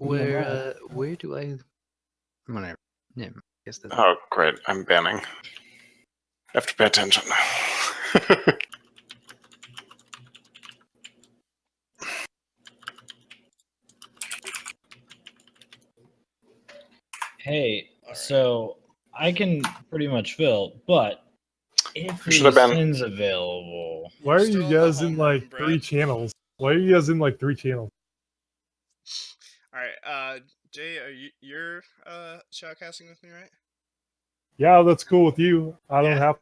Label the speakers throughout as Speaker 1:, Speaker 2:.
Speaker 1: Where do I? Whatever. Yeah, I guess that's.
Speaker 2: Oh, great. I'm banning. I have to pay attention.
Speaker 3: Hey, so I can pretty much fill, but if
Speaker 2: Who should I ban?
Speaker 3: Sin's available,
Speaker 4: Why are
Speaker 5: You're
Speaker 4: you
Speaker 5: still in the
Speaker 4: guys in like
Speaker 5: homeroom,
Speaker 4: 3
Speaker 5: Brad.
Speaker 4: channels? Why are you guys in like 3 channels?
Speaker 5: All right, Jay, are you're shoutcasting with me, right?
Speaker 4: Yeah, that's cool with you. I don't
Speaker 5: Yeah.
Speaker 4: have.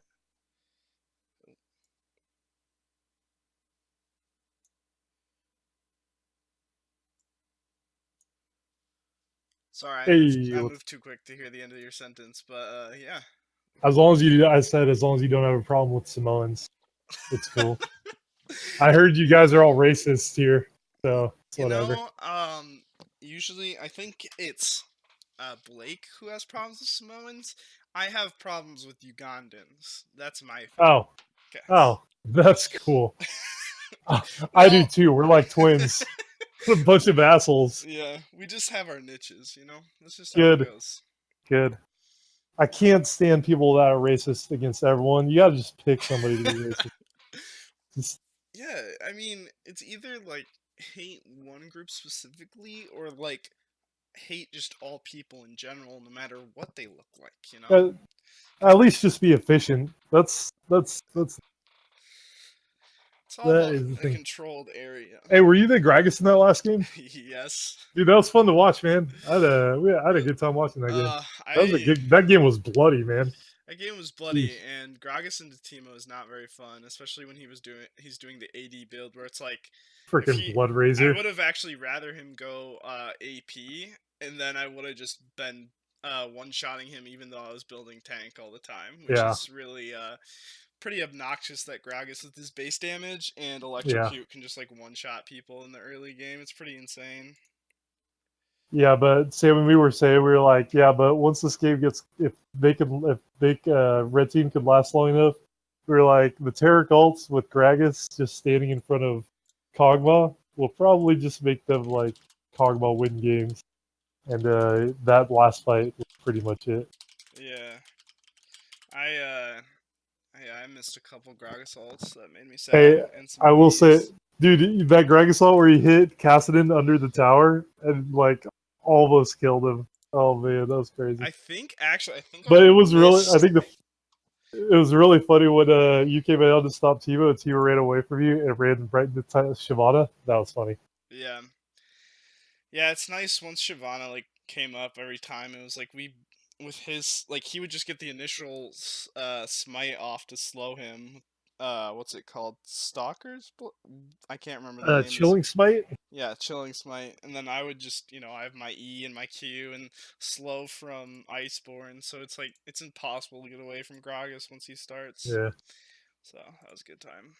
Speaker 5: Sorry,
Speaker 4: Hey,
Speaker 5: I
Speaker 4: what's-
Speaker 5: moved too quick to hear the end of your sentence, but yeah.
Speaker 4: As long as you, I said, as long as you don't have a problem with Samoans, it's cool. I heard you guys are all racist here, so it's
Speaker 5: You
Speaker 4: whatever.
Speaker 5: know, usually I think it's Blake who has problems with Samoans. I have problems with Ugandans. That's my
Speaker 4: Oh,
Speaker 5: guess.
Speaker 4: oh, that's cool. I do too. We're like twins. A bunch of assholes.
Speaker 5: Yeah, we just have our niches, you know? That's just how
Speaker 4: Good.
Speaker 5: it goes.
Speaker 4: Good. I can't stand people that are racist against everyone. You gotta just pick somebody to be racist. Just,
Speaker 5: Yeah, I mean, it's either like hate one group specifically or like hate just all people in general, no matter what they look like, you know?
Speaker 4: at least just be efficient. That's
Speaker 5: It's all
Speaker 4: that
Speaker 5: about
Speaker 4: is the
Speaker 5: a
Speaker 4: thing.
Speaker 5: controlled area.
Speaker 4: Hey, were you the Gragas in that last game?
Speaker 5: Yes.
Speaker 4: Dude, that was fun to watch, man. I had a good time watching that game. That was a good. That game was bloody, man.
Speaker 5: That game was bloody, and Gragas into Teemo is not very fun, especially when he's doing the AD build where it's like
Speaker 4: Freaking Blood Razor.
Speaker 5: I would have actually rather him go AP, and then I would have just been one-shotting him even though I was building tank all the time, which is really pretty obnoxious that Gragas with his base damage and Electrocute can just like one-shot people in the early game. It's pretty insane.
Speaker 4: Yeah, but say when we were saying, we were like, yeah, but once this game gets, if red team could last long enough, we were like, the Taric ults with Gragas just standing in front of Kog'Maw will probably just make them like Kog'Maw win games, and that last fight was pretty much it.
Speaker 5: Yeah, I missed a couple Gragas ults that made me sad.
Speaker 4: Hey,
Speaker 5: and some
Speaker 4: I will
Speaker 5: Bs.
Speaker 4: say, dude, that Gragas ult where he hit Kassadin under the tower and like almost killed him. Oh man, that was crazy.
Speaker 5: I think.
Speaker 4: But it was really. I think it was really funny when you came out to stop Teemo and Teemo ran away from you and ran right into Shyvana. That was funny.
Speaker 5: Yeah. Yeah, it's nice once Shyvana like came up every time. It was like with his like he would just get the initial smite off to slow him. What's it called? Stalkers? I can't remember the name.
Speaker 4: Chilling Smite?
Speaker 5: Yeah, Chilling Smite. And then I would just, I have my E and my Q and slow from Iceborne, so it's like it's impossible to get away from Gragas once he starts.
Speaker 4: Yeah.
Speaker 5: So that was a good time.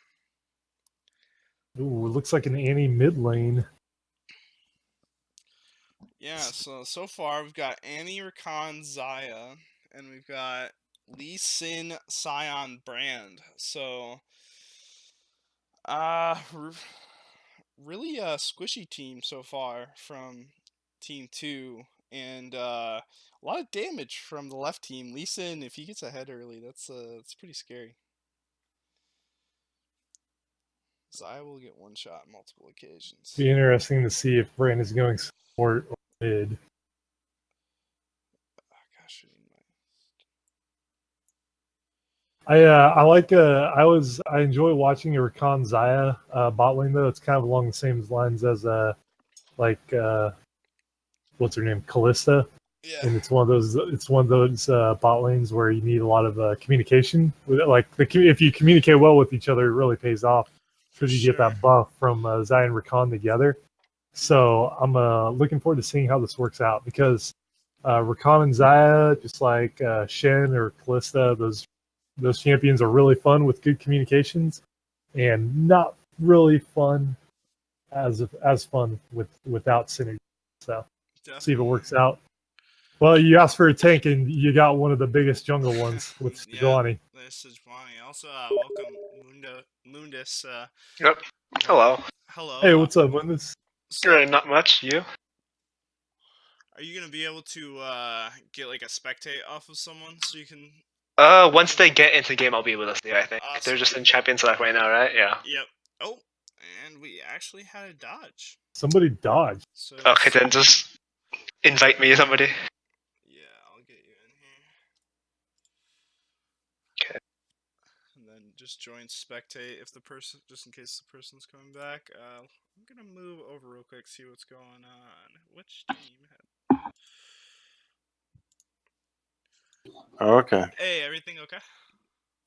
Speaker 4: Ooh, it looks like an Annie mid lane.
Speaker 5: Yeah, so far we've got Annie, Rakan, Xayah, and we've got Lee Sin, Sion, Brand. So, really a squishy team so far from Team 2, and a lot of damage from the left team. Lee Sin, if he gets ahead early, that's pretty scary. Xayah will get one shot on multiple occasions.
Speaker 4: Be interesting to see if Brand is going support or mid. I enjoy watching a Rakan Xayah bot lane though. It's kind of along the same lines as what's her name, Kalista.
Speaker 5: Yeah.
Speaker 4: And it's one of those bot lanes where you need a lot of communication. If you communicate well with each other, it really pays off because you get that buff from Xayah and Rakan together. So I'm looking forward to seeing how this works out because Rakan and Xayah, just like Shen or Kalista, those champions are really fun with good communications, and not really fun as fun without synergy. So see if it works out. Well, you asked for a tank, and you got one of the biggest jungle ones with Sejuani.
Speaker 5: Yeah, there's Sejuani. Also, welcome Mundus.
Speaker 6: Yep. Hello.
Speaker 5: Hello.
Speaker 4: Hey, what's up, Mundus?
Speaker 6: Great, not much. You?
Speaker 5: Are you gonna be able to get like a spectate off of someone so you can?
Speaker 6: Once they get into the game, I'll be able to see. I think
Speaker 5: Awesome.
Speaker 6: they're just in champion select right now, right? Yeah.
Speaker 5: Yep. Oh, and we actually had a dodge.
Speaker 4: Somebody dodged.
Speaker 5: So
Speaker 6: Okay, then just invite me, somebody.
Speaker 5: yeah, I'll get you in here.
Speaker 6: Okay.
Speaker 5: And then just join spectate if the person, just in case the person's coming back. I'm gonna move over real quick, see what's going on. Which team had?
Speaker 2: Okay.
Speaker 5: Hey, everything okay?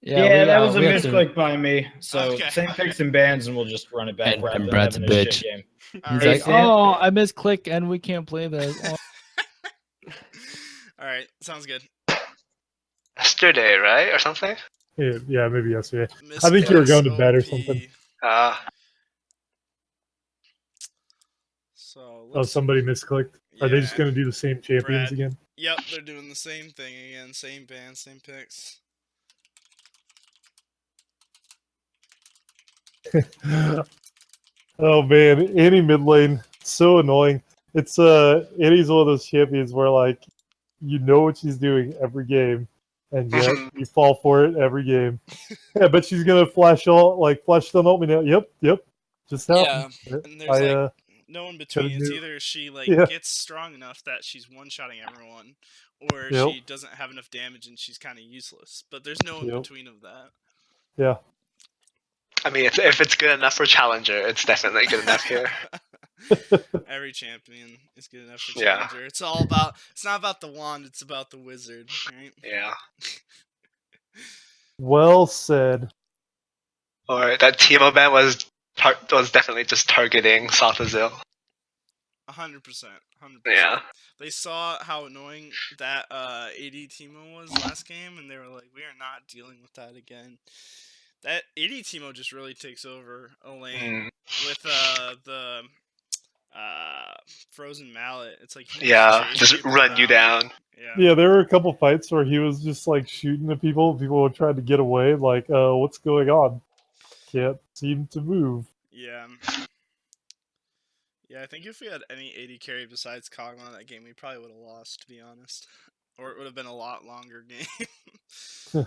Speaker 3: Yeah, that was a
Speaker 7: we have to-
Speaker 3: misclick by me. So
Speaker 5: Okay.
Speaker 3: same picks and bans, and we'll just run it back.
Speaker 7: And-
Speaker 3: rather
Speaker 7: and
Speaker 3: than
Speaker 7: Brad's a
Speaker 3: having
Speaker 7: bitch.
Speaker 3: shit game.
Speaker 7: He's
Speaker 5: Alright.
Speaker 7: like,
Speaker 3: Sam.
Speaker 7: oh, I misclick and we can't play this. Oh.
Speaker 5: All right, sounds good.
Speaker 6: Yesterday, right, or something?
Speaker 4: Yeah, maybe yesterday. I think you were going to bed or something.
Speaker 5: So
Speaker 4: Oh,
Speaker 5: let's-
Speaker 4: somebody misclicked. Are they just
Speaker 5: yeah.
Speaker 4: going to do the same champions
Speaker 5: Brad.
Speaker 4: again?
Speaker 5: Yep, they're doing the same thing again. Same band, same picks.
Speaker 4: Oh man, Annie mid lane, so annoying. It's Annie's one of those champions where like you know what she's doing every game, and yet you fall for it every game. Yeah, but she's gonna flash stun ult me now. Yep, just happened.
Speaker 5: And there's no in between. It's
Speaker 4: do-
Speaker 5: either she
Speaker 4: Yeah.
Speaker 5: gets strong enough that she's one-shotting everyone, or
Speaker 4: Yep.
Speaker 5: she doesn't have enough damage and she's kind of useless. But there's no in
Speaker 4: Yep.
Speaker 5: between of that.
Speaker 4: Yeah.
Speaker 6: I mean, if it's good enough for Challenger, it's definitely good enough here.
Speaker 5: Every champion is good enough for
Speaker 6: Yeah.
Speaker 5: challenger. It's all about. It's not about the wand. It's about the wizard, right?
Speaker 6: Yeah.
Speaker 4: Well said.
Speaker 6: Or that Teemo ban was definitely just targeting South Azil.
Speaker 5: 100%.
Speaker 6: Yeah.
Speaker 5: They saw how annoying that AD Teemo was last game, and they were like, "We are not dealing with that again." That AD Teemo just really takes over a lane with the frozen mallet. It's like he can
Speaker 6: Yeah,
Speaker 5: chase
Speaker 6: just
Speaker 5: people
Speaker 6: run you down.
Speaker 5: Yeah.
Speaker 4: Yeah, there were a couple fights where he was just like shooting at people. People were trying to get away. Like, what's going on? Can't seem to move.
Speaker 5: Yeah. Yeah, I think if we had any AD carry besides Kog'Maw in that game, we probably would have lost, to be honest. Or it would have been a lot longer game.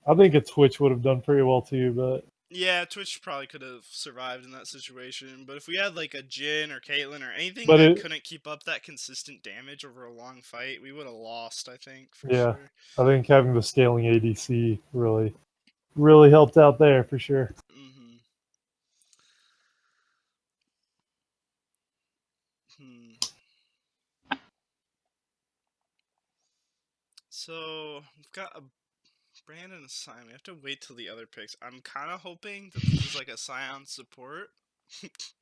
Speaker 4: I think a Twitch would have done pretty well too, but
Speaker 5: Yeah, Twitch probably could have survived in that situation. But if we had like a Jhin or Caitlyn or anything
Speaker 4: But
Speaker 5: that
Speaker 4: it-
Speaker 5: couldn't keep up that consistent damage over a long fight, we would have lost, I think, for
Speaker 4: Yeah.
Speaker 5: sure.
Speaker 4: I think having the scaling ADC really helped out there for sure.
Speaker 5: Mm-hmm. So we've got a Brand and a Scion. We have to wait till the other picks. I'm kind of hoping that this is like a Scion support.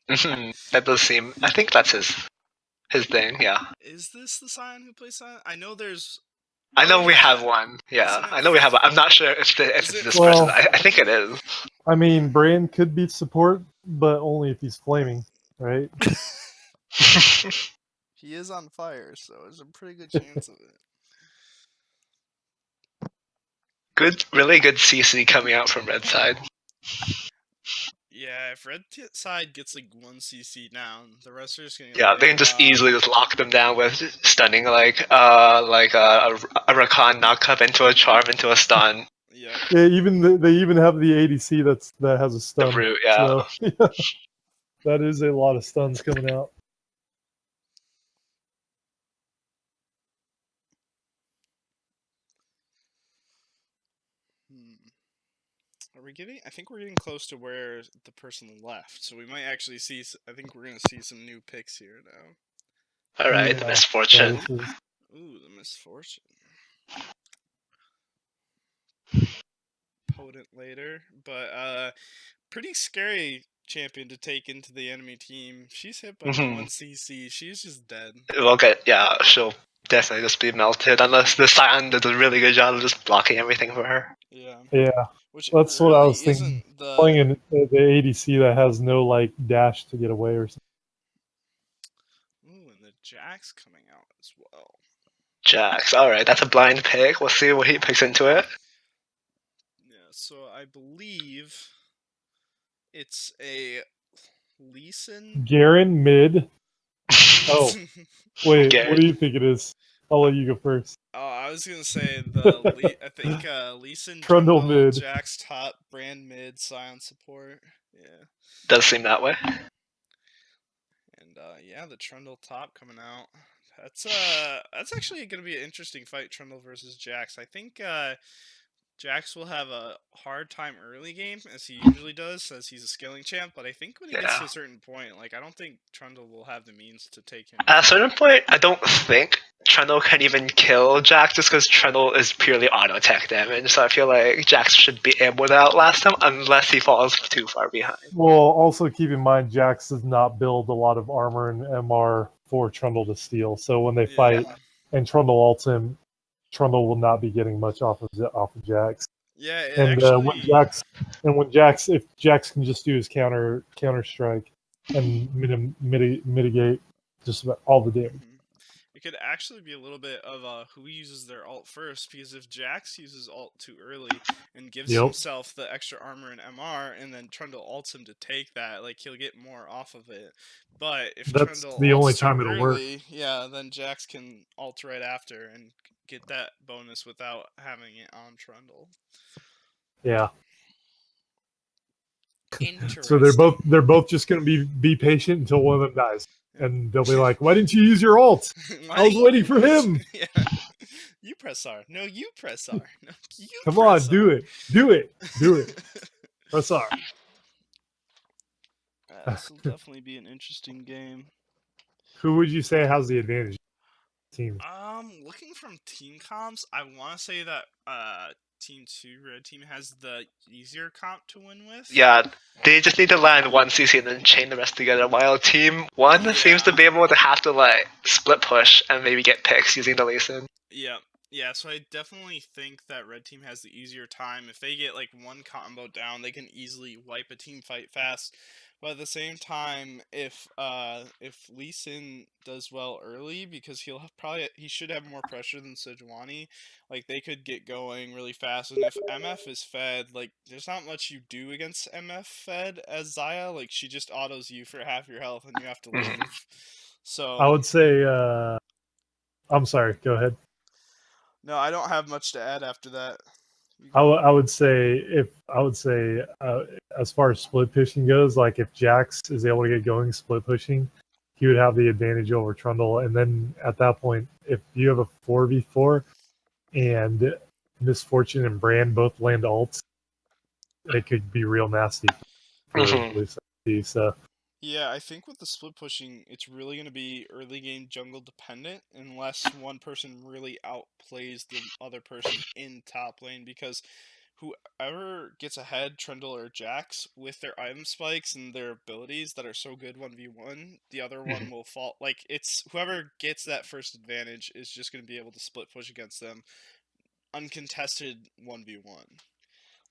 Speaker 6: That does seem. I think that's his thing. Yeah.
Speaker 5: Is this the Scion who plays Scion? I know there's.
Speaker 6: I know
Speaker 5: Oh,
Speaker 6: we
Speaker 5: yeah.
Speaker 6: have one. Yeah,
Speaker 5: Isn't it
Speaker 6: I know we have one. I'm not sure if
Speaker 5: Is
Speaker 6: it's
Speaker 5: it-
Speaker 6: this
Speaker 4: Well-
Speaker 6: person. I think it is.
Speaker 4: I mean, Brand could be support, but only if he's flaming, right?
Speaker 5: He is on fire, so there's a pretty good chance of it.
Speaker 6: Really good CC coming out from red side.
Speaker 5: Yeah, if red side gets like 1 CC down, the rest are just gonna.
Speaker 6: Yeah, they can just easily just lock them down with stunning like a Rakan knock up into a charm into a stun.
Speaker 5: Yeah.
Speaker 4: Yeah, they even have the ADC that has a
Speaker 6: The
Speaker 4: stun.
Speaker 6: root, yeah.
Speaker 4: So, that is a lot of stuns coming out.
Speaker 5: Are we getting? I think we're getting close to where the person left, so we might actually see. I think we're gonna see some new picks here now.
Speaker 6: All right, the
Speaker 4: Yeah.
Speaker 6: misfortune.
Speaker 4: So this is-
Speaker 5: Ooh, the misfortune. Potent later, but pretty scary champion to take into the enemy team. She's hit by
Speaker 6: Mhm.
Speaker 5: 1 CC. She's just dead.
Speaker 6: She'll definitely just be melted unless the Scion does a really good job of just blocking everything for her.
Speaker 5: Yeah.
Speaker 4: yeah,
Speaker 5: Which
Speaker 4: That's what I
Speaker 5: really
Speaker 4: was thinking.
Speaker 5: isn't The...
Speaker 4: playing the ADC that has no like dash to get away or something.
Speaker 5: Ooh, and the Jack's coming out as well.
Speaker 6: Jax. All right, that's a blind pick. We'll see what he picks into it.
Speaker 5: Yeah, so I believe it's a Lee Sin.
Speaker 4: Garen mid, Oh. Wait,
Speaker 6: Okay.
Speaker 4: what do you think it is? I'll let you go first.
Speaker 5: Oh, I was gonna say I think Lee Sin
Speaker 4: Trundle
Speaker 5: jungle,
Speaker 4: mid.
Speaker 5: Jax top, Brand mid, Scion support. Yeah,
Speaker 6: Does seem that way.
Speaker 5: and yeah, the Trundle top coming out. That's actually gonna be an interesting fight, Trundle versus Jax. I think Jax will have a hard time early game, as he usually does, as he's a scaling champ. But I think when he gets to
Speaker 6: Yeah.
Speaker 5: a certain point, like I don't think Trundle will have the means to take him.
Speaker 6: At a certain point, I don't think Trundle can even kill Jax just because Trundle is purely auto attack damage. So I feel like Jax should be able to outlast him unless he falls too far behind.
Speaker 4: Well, also keep in mind, Jax does not build a lot of armor and MR for Trundle to steal. So when they fight and Trundle ults him, Trundle will not be getting much off of Jax.
Speaker 5: Yeah, it
Speaker 4: And
Speaker 5: actually.
Speaker 4: when Jax, if Jax can just do his counter strike and mitigate just about all the damage.
Speaker 5: It could actually be a little bit of who uses their ult first, because if Jax uses ult too early and gives himself the extra armor and MR, and then Trundle ults him to take that, like he'll get more off of it. But if
Speaker 4: That's
Speaker 5: Trundle
Speaker 4: the only
Speaker 5: ults too
Speaker 4: time it'll work.
Speaker 5: early, yeah, then Jax can ult right after and get that bonus without having it on Trundle.
Speaker 4: Yeah.
Speaker 5: Interesting.
Speaker 4: So they're both just gonna be patient until one of them dies. And they'll be like, "Why didn't you use your ult? I was waiting for him."
Speaker 5: Yeah. You press R. No, you press R. No, you
Speaker 4: Come
Speaker 5: press
Speaker 4: on, do it. Do it. Do it. Press R.
Speaker 5: This will definitely be an interesting game.
Speaker 4: Who would you say has the advantage? Team.
Speaker 5: Looking from team comps, I want to say that Team 2, Red Team, has the easier comp to win with.
Speaker 6: Yeah, they just need to land one CC and then chain the rest together, while Team 1 seems to be able to have to like split push and maybe get picks using the Lee Sin.
Speaker 5: Yeah, so I definitely think that Red Team has the easier time. If they get like one combo down, they can easily wipe a team fight fast. But at the same time, if Lee Sin does well early, because he should have more pressure than Sejuani, like they could get going really fast. And if MF is fed, like there's not much you do against MF fed as Xayah. Like she just autos you for half your health and you have to leave. So
Speaker 4: I would say I'm sorry, go ahead.
Speaker 5: No, I don't have much to add after that.
Speaker 4: I would say as far as split pushing goes, like if Jax is able to get going split pushing, he would have the advantage over Trundle. And then at that point, if you have a 4v4 and Misfortune and Brand both land ults, it could be real nasty for Lucy. So
Speaker 5: yeah, I think with the split pushing, it's really going to be early game jungle dependent unless one person really outplays the other person in top lane, because whoever gets ahead, Trundle or Jax, with their item spikes and their abilities that are so good 1v1, the other one will fall. Like, it's whoever gets that first advantage is just going to be able to split push against them uncontested 1v1.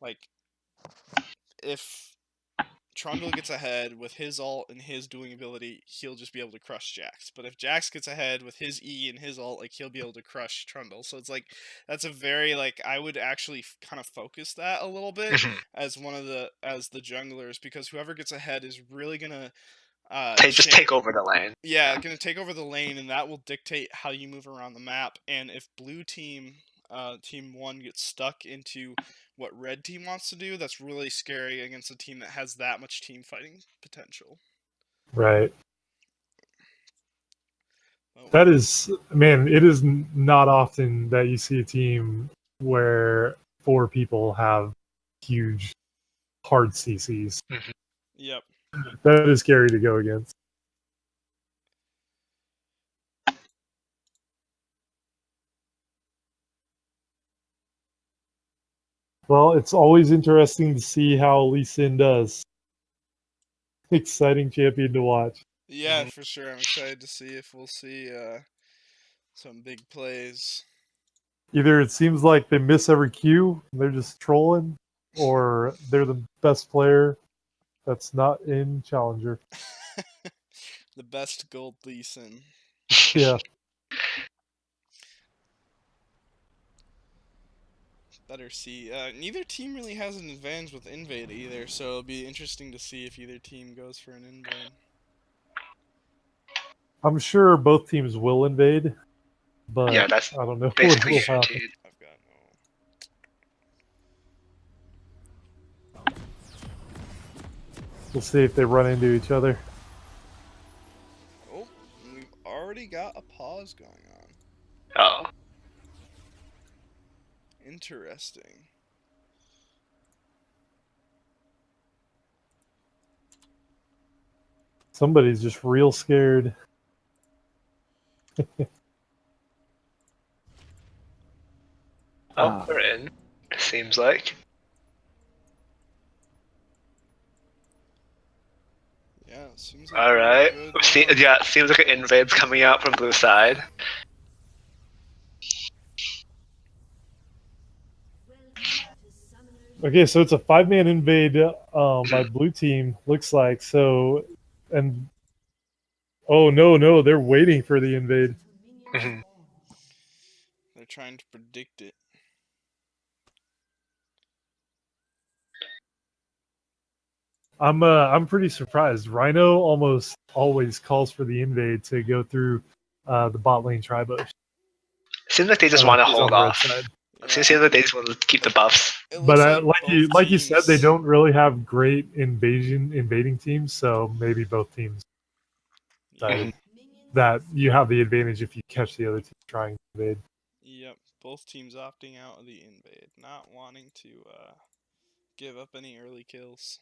Speaker 5: Like, if Trundle gets ahead with his ult and his dueling ability, he'll just be able to crush Jax. But if Jax gets ahead with his E and his ult, like he'll be able to crush Trundle. So it's like that's a very like I would actually kind of focus that a little bit as the junglers, because whoever gets ahead is really gonna
Speaker 6: just take over the lane.
Speaker 5: Yeah, gonna take over the lane, and that will dictate how you move around the map. And if blue team, Team 1 gets stuck into what Red Team wants to do, that's really scary against a team that has that much team fighting potential.
Speaker 4: right. That is, man, it is not often that you see a team where 4 people have huge, hard CCs.
Speaker 5: Yep.
Speaker 4: That is scary to go against. Well, it's always interesting to see how Lee Sin does. Exciting champion to watch.
Speaker 5: Yeah, for sure. I'm excited to see if we'll see some big plays.
Speaker 4: Either it seems like they miss every Q, they're just trolling, or they're the best player that's not in Challenger.
Speaker 5: The best gold Lee Sin.
Speaker 4: Yeah.
Speaker 5: Better see. Neither team really has an advantage with invade either, so it'll be interesting to see if either team goes for an invade.
Speaker 4: I'm sure both teams will invade, but
Speaker 6: Yeah, that's
Speaker 4: I don't know what
Speaker 6: basically
Speaker 4: will happen.
Speaker 6: guaranteed.
Speaker 5: I've got no.
Speaker 4: We'll see if they run into each other.
Speaker 5: Oh, we've already got a pause going on.
Speaker 6: Oh,
Speaker 5: Interesting.
Speaker 4: Somebody's just real scared.
Speaker 6: oh, we're in. It seems like.
Speaker 5: Yeah, it seems like
Speaker 6: All
Speaker 5: we're
Speaker 6: right.
Speaker 5: good.
Speaker 6: Yeah, it seems like an invade's coming out from blue side.
Speaker 4: Okay, so it's a 5-man invade by blue team. Looks like so, and oh no, they're waiting for the invade.
Speaker 6: Mhm.
Speaker 5: They're trying to predict it.
Speaker 4: I'm pretty surprised. Rhino almost always calls for the invade to go through the bot lane tribush.
Speaker 6: Seems like they just want to
Speaker 4: He's on
Speaker 6: hold
Speaker 4: the red
Speaker 6: off.
Speaker 4: side.
Speaker 6: It seems like they just want to keep the buffs.
Speaker 5: It
Speaker 4: But
Speaker 5: looks
Speaker 4: like
Speaker 5: both
Speaker 4: you said, they
Speaker 5: teams-
Speaker 4: don't really have great invading teams. So maybe both teams decided that you have the advantage if you catch the other team trying to invade.
Speaker 5: Yep, both teams opting out of the invade, not wanting to give up any early kills.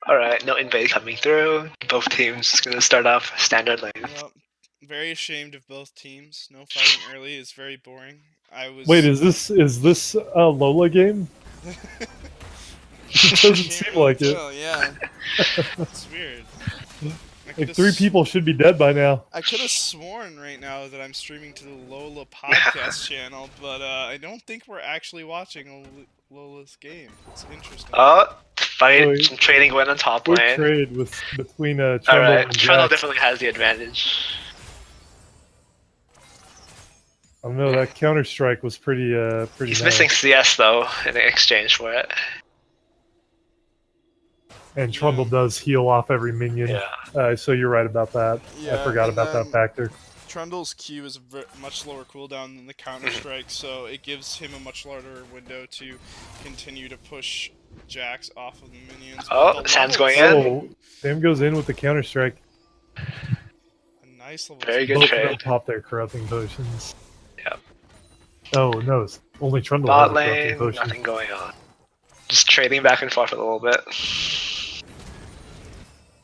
Speaker 6: All right, no invade coming through. Both teams gonna start off standard lane.
Speaker 5: Yep. Very ashamed of both teams. No fighting early is very boring. I was.
Speaker 4: Wait, is this a Lola game? It doesn't
Speaker 5: Can't
Speaker 4: seem
Speaker 5: really
Speaker 4: like it.
Speaker 5: tell, yeah. It's weird.
Speaker 4: Like 3 people should be dead by now.
Speaker 5: I could have sworn right now that I'm streaming to the Lola podcast channel, but I don't think we're actually watching Lola's game. It's interesting.
Speaker 6: Oh, fight
Speaker 4: Oh,
Speaker 6: trading went on top
Speaker 4: Good
Speaker 6: lane.
Speaker 4: trade between
Speaker 6: All
Speaker 4: Trundle
Speaker 6: right,
Speaker 4: and
Speaker 6: Trundle
Speaker 4: Jax.
Speaker 6: definitely has the advantage.
Speaker 4: I don't know, that Counter Strike was pretty
Speaker 6: He's
Speaker 4: nice.
Speaker 6: missing CS though in exchange for it.
Speaker 4: And Trundle does heal off every minion.
Speaker 6: Yeah.
Speaker 4: So you're right about that.
Speaker 5: Yeah,
Speaker 4: I forgot
Speaker 5: and
Speaker 4: about that
Speaker 5: then-
Speaker 4: factor.
Speaker 5: Trundle's Q is much lower cooldown than the Counter-Strike, so it gives him a much larger window to continue to push Jax off of the minions.
Speaker 6: Oh,
Speaker 5: But the
Speaker 6: Sam's
Speaker 5: level
Speaker 6: going
Speaker 5: two-
Speaker 4: Oh, Sam goes in with the Counter Strike.
Speaker 5: A nice level
Speaker 6: Very
Speaker 5: two.
Speaker 6: good
Speaker 4: Both of them
Speaker 6: trade.
Speaker 4: pop their corrupting potions.
Speaker 6: Yep.
Speaker 4: Oh no, only Trundle
Speaker 6: Bot
Speaker 4: has a corrupting
Speaker 6: lane,
Speaker 4: potion.
Speaker 6: nothing going on. Just trading back and forth a little bit.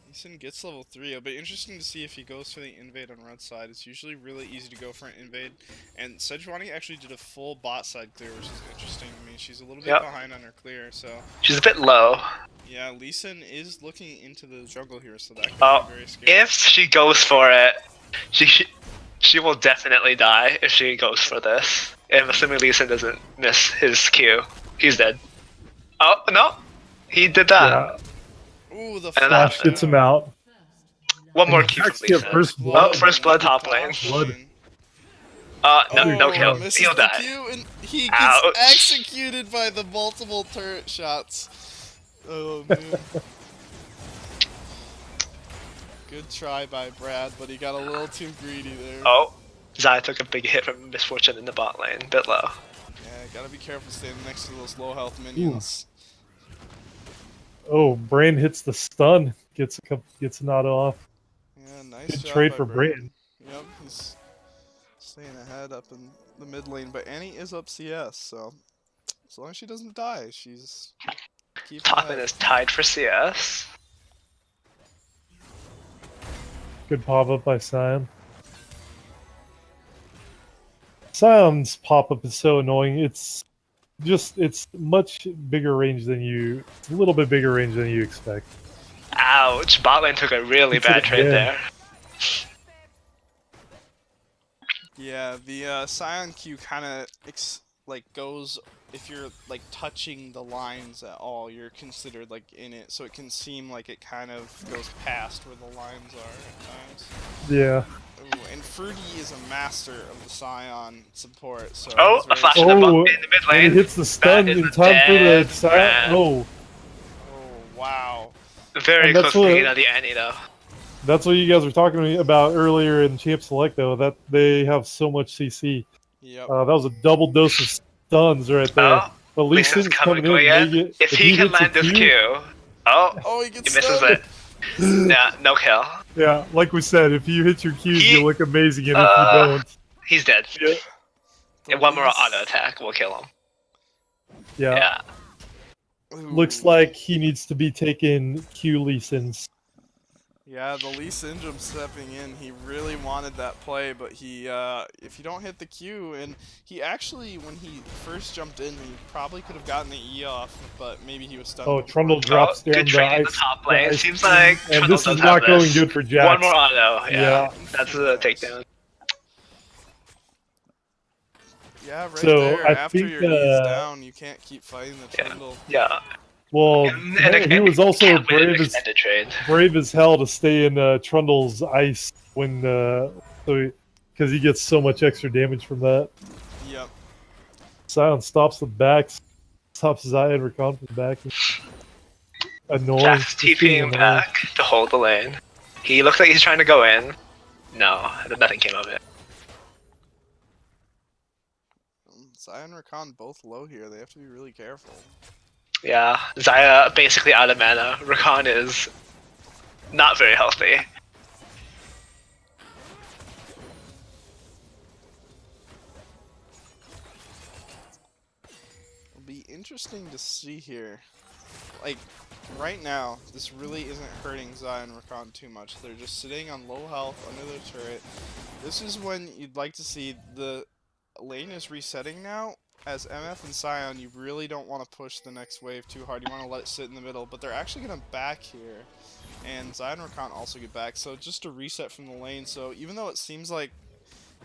Speaker 5: Leeson gets level 3. It'll be interesting to see if he goes for the invade on red side. It's usually really easy to go for an invade. And Sejuani actually did a full bot side clear, which is interesting to me. She's a little bit
Speaker 6: Yep.
Speaker 5: behind on her clear, so
Speaker 6: She's a bit low.
Speaker 5: yeah, Leeson is looking into the jungle here, so that could
Speaker 6: Oh,
Speaker 5: be very scary.
Speaker 6: if she goes for it, she will definitely die if she goes for this. And assuming Lee Sin doesn't miss his Q, he's dead. Oh no, he did that.
Speaker 4: Yeah,
Speaker 5: Ooh, the
Speaker 6: And
Speaker 4: Flash gets him out.
Speaker 6: One more
Speaker 4: And
Speaker 6: Q
Speaker 4: Jax
Speaker 6: for
Speaker 4: get
Speaker 6: Lee Sin.
Speaker 4: first blood.
Speaker 6: Oh, first blood top lane.
Speaker 4: Blood.
Speaker 6: No kill.
Speaker 5: Misses
Speaker 6: He'll
Speaker 5: the
Speaker 6: die.
Speaker 5: Q, and he gets
Speaker 6: Ouch.
Speaker 5: executed by the multiple turret shots. Oh man. Good try by Brad, but he got a little too greedy there.
Speaker 6: Oh, Zaya took a big hit from Misfortune in the bot lane. Bit low.
Speaker 5: Yeah, gotta be careful standing next to those low health minions.
Speaker 4: Oh, Brain hits the stun. Gets an auto off.
Speaker 5: Yeah, nice
Speaker 4: Good
Speaker 5: job
Speaker 4: trade
Speaker 5: by
Speaker 4: for
Speaker 5: Brayden.
Speaker 4: Brayden.
Speaker 5: Yep, he's staying ahead up in the mid lane, but Annie is up CS, so as long as she doesn't die, she's keeping
Speaker 6: Top lane
Speaker 5: ahead.
Speaker 6: is tied for CS.
Speaker 4: Good pop up by Sion. Sion's pop up is so annoying. It's much bigger range than it's a little bit bigger range than you expect.
Speaker 6: Ouch, bot lane took a really
Speaker 4: He took
Speaker 6: bad
Speaker 4: it
Speaker 6: trade
Speaker 4: again.
Speaker 6: there.
Speaker 5: Yeah, the Scion Q kind of goes if you're like touching the lines at all, you're considered like in it, so it can seem like it kind of goes past where the lines are at times.
Speaker 4: Yeah.
Speaker 5: Ooh, and Fruity is a master of the Scion support, so
Speaker 6: Oh,
Speaker 5: he's
Speaker 6: a
Speaker 5: very
Speaker 6: flash in
Speaker 5: strong.
Speaker 6: the,
Speaker 4: Oh,
Speaker 6: in the mid
Speaker 4: And he
Speaker 6: lane.
Speaker 4: hits the stun
Speaker 6: That is
Speaker 4: in
Speaker 6: a
Speaker 4: time for the
Speaker 6: dead
Speaker 4: Sion.
Speaker 6: man.
Speaker 4: Oh,
Speaker 5: Oh wow.
Speaker 6: Very
Speaker 4: And that's
Speaker 6: close to
Speaker 4: what-
Speaker 6: getting out the Annie though.
Speaker 4: That's what you guys were talking to me about earlier in Champ Select, though. That they have so much CC.
Speaker 5: Yep.
Speaker 4: That was a double dose of stuns right there.
Speaker 6: Oh,
Speaker 4: But
Speaker 6: Lee Sin's
Speaker 4: Sin's
Speaker 6: coming
Speaker 4: coming in.
Speaker 6: again. If he can
Speaker 4: hits a
Speaker 6: land this Q, oh,
Speaker 5: Oh, he
Speaker 6: he
Speaker 5: gets
Speaker 6: misses
Speaker 5: stunned.
Speaker 6: it. Yeah, no kill.
Speaker 4: Yeah, like we said, if you hit your Qs,
Speaker 6: He-
Speaker 4: you look amazing, and if
Speaker 6: Uh,
Speaker 4: you don't,
Speaker 6: He's dead.
Speaker 4: yeah,
Speaker 6: And one more
Speaker 5: Elise-
Speaker 6: auto attack will kill him.
Speaker 4: yeah.
Speaker 6: Yeah.
Speaker 4: Looks
Speaker 5: Ooh.
Speaker 4: like he needs to be taking Q Lee Sin's.
Speaker 5: Yeah, the Lee Syndrome stepping in. He really wanted that play, but he, if you don't hit the Q, and he actually, when he first jumped in, he probably could have gotten the E off, but maybe he was stunned.
Speaker 4: Oh,
Speaker 5: before.
Speaker 4: Trundle drops down
Speaker 6: Good
Speaker 4: the
Speaker 6: trade in the
Speaker 4: ice.
Speaker 6: top
Speaker 4: the
Speaker 6: lane.
Speaker 4: ice
Speaker 6: Seems
Speaker 4: cream,
Speaker 6: like
Speaker 4: and
Speaker 6: Trundle
Speaker 4: this
Speaker 6: does
Speaker 4: is not
Speaker 6: have
Speaker 4: going
Speaker 6: this.
Speaker 4: good for Jax.
Speaker 6: One more auto. Yeah.
Speaker 4: Yeah.
Speaker 6: That's a takedown.
Speaker 5: Yeah, right
Speaker 4: So,
Speaker 5: there.
Speaker 4: I
Speaker 5: After
Speaker 4: think,
Speaker 5: your E's down, you can't keep fighting the
Speaker 6: Yeah.
Speaker 5: Trundle.
Speaker 6: Yeah.
Speaker 4: Well, he was also
Speaker 6: can't win an
Speaker 4: brave as
Speaker 6: extended trade.
Speaker 4: hell to stay in Trundle's ice when because he gets so much extra damage from that.
Speaker 5: Yep.
Speaker 4: Sion stops the back, stops Zaya and Rakan from the back. Annoying.
Speaker 6: Jack's
Speaker 4: Just being
Speaker 6: TPing
Speaker 4: annoying.
Speaker 6: back to hold the lane. He looks like he's trying to go in. No, nothing came of it.
Speaker 5: Zaya and Rakan both low here. They have to be really careful.
Speaker 6: Yeah, Zaya basically out of mana. Rakan is not very healthy.
Speaker 5: It'll be interesting to see here. Like, right now, this really isn't hurting Zaya and Rakan too much. They're just sitting on low health under their turret. This is when you'd like to see the lane is resetting now. As MF and Sion, you really don't want to push the next wave too hard. You want to let it sit in the middle, but they're actually going to back here. And Zaya and Rakan also get back, so just a reset from the lane. So even though it seems like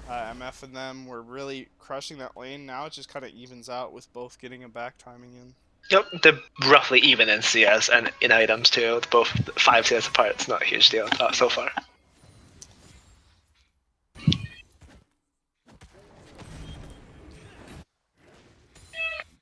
Speaker 5: MF and them were really crushing that lane, now it just kind of evens out with both getting a back timing in.
Speaker 6: Yep, they're roughly even in CS and in items too. They're both 5 CS apart. It's not a huge deal so far.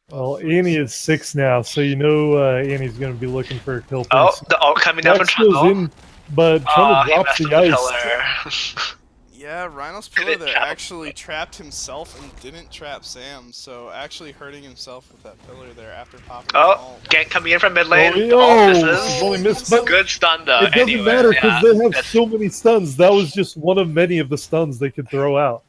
Speaker 4: Well, Annie is 6 now, so you know Annie's going to be looking for a kill.
Speaker 6: Oh,
Speaker 4: pretty
Speaker 6: the ult coming down from
Speaker 4: Jax goes
Speaker 6: Trundle.
Speaker 4: in, but Trundle
Speaker 6: Oh, he
Speaker 4: drops
Speaker 6: messed
Speaker 4: the
Speaker 6: with
Speaker 4: ice.
Speaker 6: pillar.
Speaker 5: Yeah, Rhinos Pillar there
Speaker 6: trap him.
Speaker 5: actually trapped himself and didn't trap Sam, so actually hurting himself with that pillar there after popping the
Speaker 6: Oh,
Speaker 5: ult.
Speaker 6: gank coming in from mid lane.
Speaker 4: Oh,
Speaker 6: All
Speaker 4: he's
Speaker 6: misses.
Speaker 4: only missed, but
Speaker 6: Good stun though.
Speaker 4: it doesn't
Speaker 6: anyway,
Speaker 4: matter because
Speaker 6: yeah,
Speaker 4: they have
Speaker 6: that's-
Speaker 4: so many stuns. That was just one of many of the stuns they could throw out.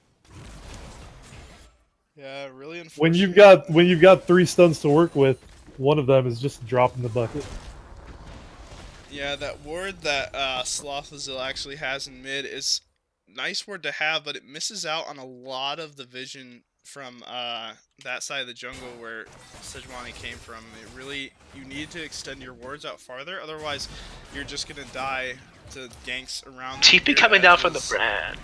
Speaker 5: Yeah, really unfortunate.
Speaker 4: When you've got 3 stuns to work with, one of them is just a drop in the bucket.
Speaker 5: Yeah, that ward that Slothazil actually has in mid is nice word to have, but it misses out on a lot of the vision from that side of the jungle where Sejuani came from. It really, you need to extend your wards out farther, otherwise you're just gonna die to ganks around.
Speaker 6: TP
Speaker 5: your
Speaker 6: coming down from the
Speaker 5: edges.
Speaker 6: brand.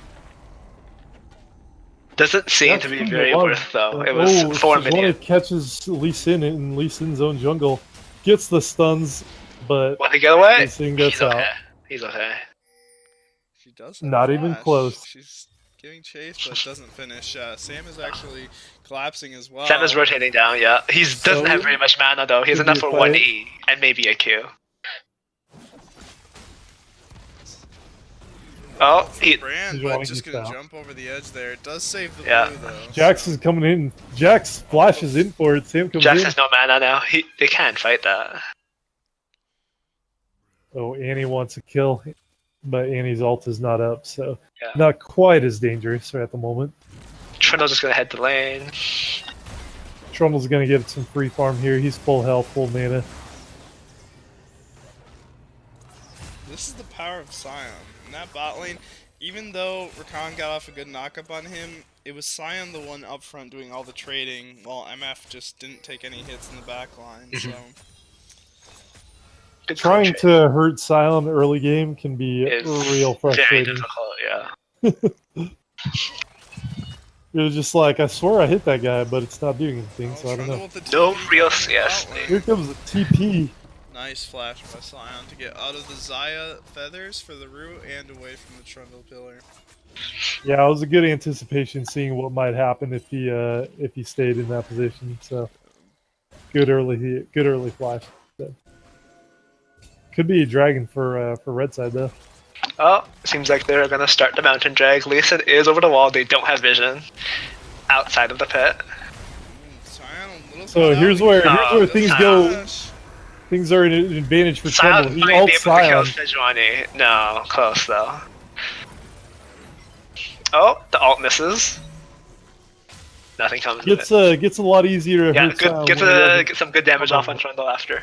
Speaker 6: Doesn't seem
Speaker 4: That's
Speaker 6: to be
Speaker 4: pretty
Speaker 6: very
Speaker 4: long.
Speaker 6: worth though. It was 4
Speaker 4: Sejuani
Speaker 6: minutes.
Speaker 4: catches Lee Sin in Lee Sin's own jungle, gets the stuns, but
Speaker 6: Want to get away?
Speaker 4: Lee Sin gets
Speaker 6: He's okay.
Speaker 4: out.
Speaker 6: He's okay.
Speaker 5: She does
Speaker 4: Not
Speaker 5: have
Speaker 4: even
Speaker 5: flash.
Speaker 4: close.
Speaker 5: She's giving chase, but doesn't finish. Sam is actually collapsing as well.
Speaker 6: Sam is rotating down, yeah. He doesn't have very much mana though. He has
Speaker 4: Could
Speaker 6: enough
Speaker 4: be
Speaker 6: for
Speaker 4: a
Speaker 6: one
Speaker 4: fight.
Speaker 6: E and maybe a Q. Oh,
Speaker 5: Brand,
Speaker 4: Sejuani
Speaker 5: but just
Speaker 4: gets
Speaker 5: gonna
Speaker 4: out.
Speaker 5: jump over the edge there. It does save the
Speaker 6: Yeah.
Speaker 5: blue though.
Speaker 4: Jax
Speaker 5: so-
Speaker 4: is coming in. Jax flashes in for it. Sam comes
Speaker 6: Jax
Speaker 4: in.
Speaker 6: has no mana now. They can't fight that.
Speaker 4: Oh, Annie wants a kill, but Annie's ult is not up, so
Speaker 6: Yeah.
Speaker 4: not quite as dangerous at the moment.
Speaker 6: Trundle's just gonna head to lane.
Speaker 4: Trundle's gonna get some free farm here. He's full health, full mana.
Speaker 5: This is the power of Sion. In that bot lane, even though Rakan got off a good knockup on him, it was Sion the one up front doing all the trading, while MF just didn't take any hits in the back line, so...
Speaker 6: Good
Speaker 4: Trying
Speaker 6: trade.
Speaker 4: to hurt Sion early game can be
Speaker 6: Is
Speaker 4: real
Speaker 6: very
Speaker 4: frustrating.
Speaker 6: difficult, yeah.
Speaker 4: It was just like, I swear I hit that guy, but it's not doing anything, so I don't
Speaker 5: Trundle
Speaker 4: know.
Speaker 5: with the
Speaker 6: No
Speaker 5: TP
Speaker 6: real
Speaker 5: coming in the
Speaker 6: CS
Speaker 5: bot lane.
Speaker 4: Here comes the TP.
Speaker 5: Nice flash by Sion to get out of the Zaya feathers for the root and away from the Trundle pillar.
Speaker 4: Yeah, it was a good anticipation seeing what might happen if he stayed in that position. So good early flash. Could be a dragon for red side though.
Speaker 6: Oh, seems like they're gonna start the mountain drag. Lee Sin is over the wall. They don't have vision outside of the pit.
Speaker 4: So here's where things go.
Speaker 5: Gosh.
Speaker 4: Things are an advantage for
Speaker 6: Sion
Speaker 4: Trundle. He
Speaker 6: might be
Speaker 4: ults
Speaker 6: able to kill
Speaker 4: Sion.
Speaker 6: Sejuani. No, close though. Oh, the ult misses. Nothing comes of it.
Speaker 4: Gets a lot easier to
Speaker 6: Yeah,
Speaker 4: hurt Sion
Speaker 6: get
Speaker 4: when he doesn't-
Speaker 6: get some good damage off on Trundle after.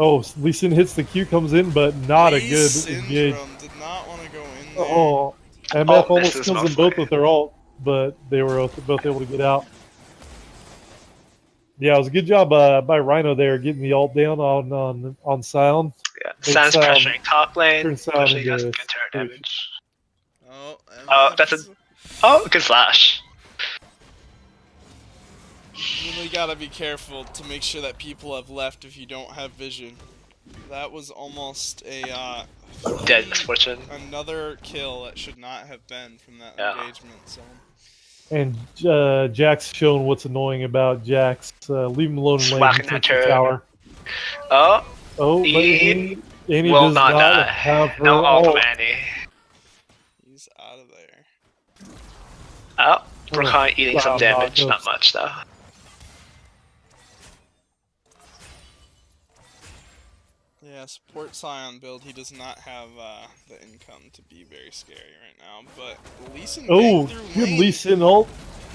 Speaker 4: Oh, Lee Sin hits the Q, comes in, but not a
Speaker 5: Lee
Speaker 4: good
Speaker 5: Sin
Speaker 4: engage.
Speaker 5: did not want to go in there.
Speaker 4: Oh, MF
Speaker 6: Ult
Speaker 4: almost
Speaker 6: misses
Speaker 4: kills them both
Speaker 6: mostly.
Speaker 4: with their ult, but they were both able to get out. Yeah, it was a good job by Rhino there, getting the ult down on Sion.
Speaker 6: Yeah,
Speaker 4: It's,
Speaker 6: Sion's pressuring top lane.
Speaker 4: turns Sion
Speaker 6: Pushing
Speaker 4: into
Speaker 6: has
Speaker 4: a
Speaker 6: good turret
Speaker 4: solution.
Speaker 6: damage.
Speaker 5: Oh,
Speaker 6: Oh, that's a-
Speaker 5: MF.
Speaker 6: Oh, good flash.
Speaker 5: You really gotta be careful to make sure that people have left if you don't have vision. That was almost a
Speaker 6: Dead misfortune.
Speaker 5: another kill that should not have been from that
Speaker 6: Yeah.
Speaker 5: engagement. So
Speaker 4: And Jack's shown what's annoying about Jax. Leave him alone in lane.
Speaker 6: Whacking
Speaker 4: He
Speaker 6: that
Speaker 4: takes the
Speaker 6: turret.
Speaker 4: tower.
Speaker 6: Oh,
Speaker 4: Oh, but
Speaker 6: He
Speaker 4: Annie
Speaker 6: will
Speaker 4: does
Speaker 6: not
Speaker 4: not
Speaker 6: die.
Speaker 4: have her
Speaker 6: No ult from
Speaker 4: ult.
Speaker 6: Annie.
Speaker 5: he's out of there.
Speaker 6: Oh, Rakan eating some
Speaker 4: wow,
Speaker 6: damage.
Speaker 4: wow.
Speaker 6: Not much though.
Speaker 5: Yeah, support Sion build. He does not have the income to be very scary right now. But Lee Sin
Speaker 4: Oh,
Speaker 5: banged through
Speaker 4: good
Speaker 5: lane.
Speaker 4: Lee Sin ult.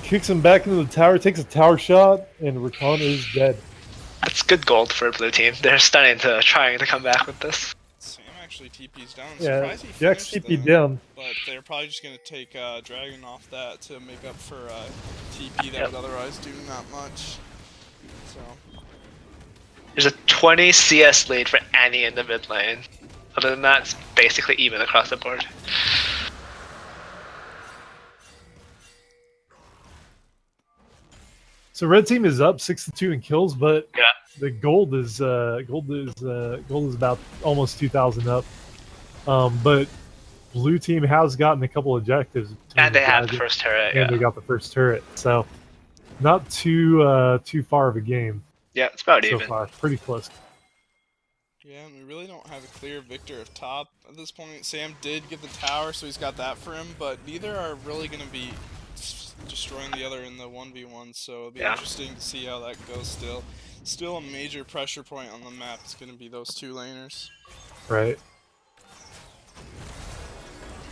Speaker 4: Kicks him back into the tower, takes a tower shot, and Rakan is dead.
Speaker 6: That's good gold for blue team. They're starting to trying to come back with this.
Speaker 5: Sam actually TP's down.
Speaker 4: Yeah,
Speaker 5: Surprised he
Speaker 4: Jack's
Speaker 5: finished,
Speaker 4: TP
Speaker 5: though.
Speaker 4: down.
Speaker 5: But they're probably just gonna take Dragon off that to make up for TP that
Speaker 6: Yep.
Speaker 5: would otherwise do not much. So
Speaker 6: There's a 20 CS lead for Annie in the mid lane. Other than that, it's basically even across the board.
Speaker 4: So red team is up 6-2 in kills, but
Speaker 6: Yeah.
Speaker 4: the gold is about almost 2,000 up. But blue team has gotten a couple objectives, between
Speaker 6: And they have the
Speaker 4: Dragon
Speaker 6: first turret,
Speaker 4: and
Speaker 6: yeah.
Speaker 4: they got the first turret. So not too far of a game
Speaker 6: Yeah, it's about
Speaker 4: so
Speaker 6: even.
Speaker 4: far. Pretty close.
Speaker 5: yeah, and we really don't have a clear victor of top at this point. Sam did get the tower, so he's got that for him. But neither are really gonna be destroying the other in the 1v1. So it'll be
Speaker 6: Yeah.
Speaker 5: interesting to see how that goes. Still a major pressure point on the map is gonna be those two laners.
Speaker 4: Right.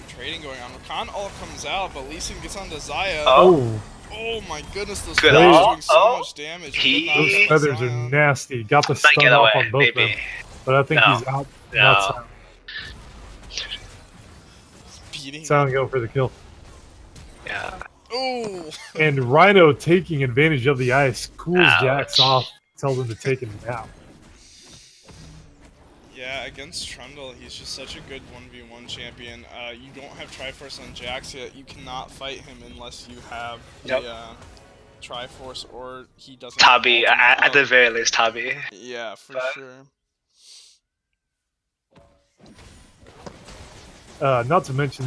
Speaker 5: Trading going on. Rakan all comes out, but Lee Sin gets onto Zaya.
Speaker 6: Oh.
Speaker 5: Oh my goodness, those
Speaker 6: Good
Speaker 5: feathers
Speaker 6: ult.
Speaker 5: doing so
Speaker 6: Oh,
Speaker 5: much damage.
Speaker 6: he-
Speaker 5: But not
Speaker 4: Those
Speaker 5: enough
Speaker 4: feathers are
Speaker 5: Zion.
Speaker 4: nasty. Got the
Speaker 6: Might
Speaker 4: stun
Speaker 6: get
Speaker 4: off
Speaker 6: away,
Speaker 4: on both of
Speaker 6: maybe.
Speaker 4: them. But I think
Speaker 6: No.
Speaker 4: he's out.
Speaker 6: No.
Speaker 4: Not
Speaker 5: Beating.
Speaker 4: Sound go for the kill.
Speaker 6: Yeah.
Speaker 5: Oh,
Speaker 4: And Rhino taking advantage of the ice, cools
Speaker 6: Ouch.
Speaker 4: Jax off, tells him to take a nap.
Speaker 5: yeah. Against Trundle, he's just such a good 1v1 champion. You don't have Triforce on Jax yet. You cannot fight him unless you have
Speaker 6: Yep.
Speaker 5: the Triforce, or he doesn't.
Speaker 6: Tabi,
Speaker 5: have ultimate
Speaker 6: at the
Speaker 5: up.
Speaker 6: very least, Tabi.
Speaker 5: Yeah, for
Speaker 6: But-
Speaker 5: sure.
Speaker 4: Not to mention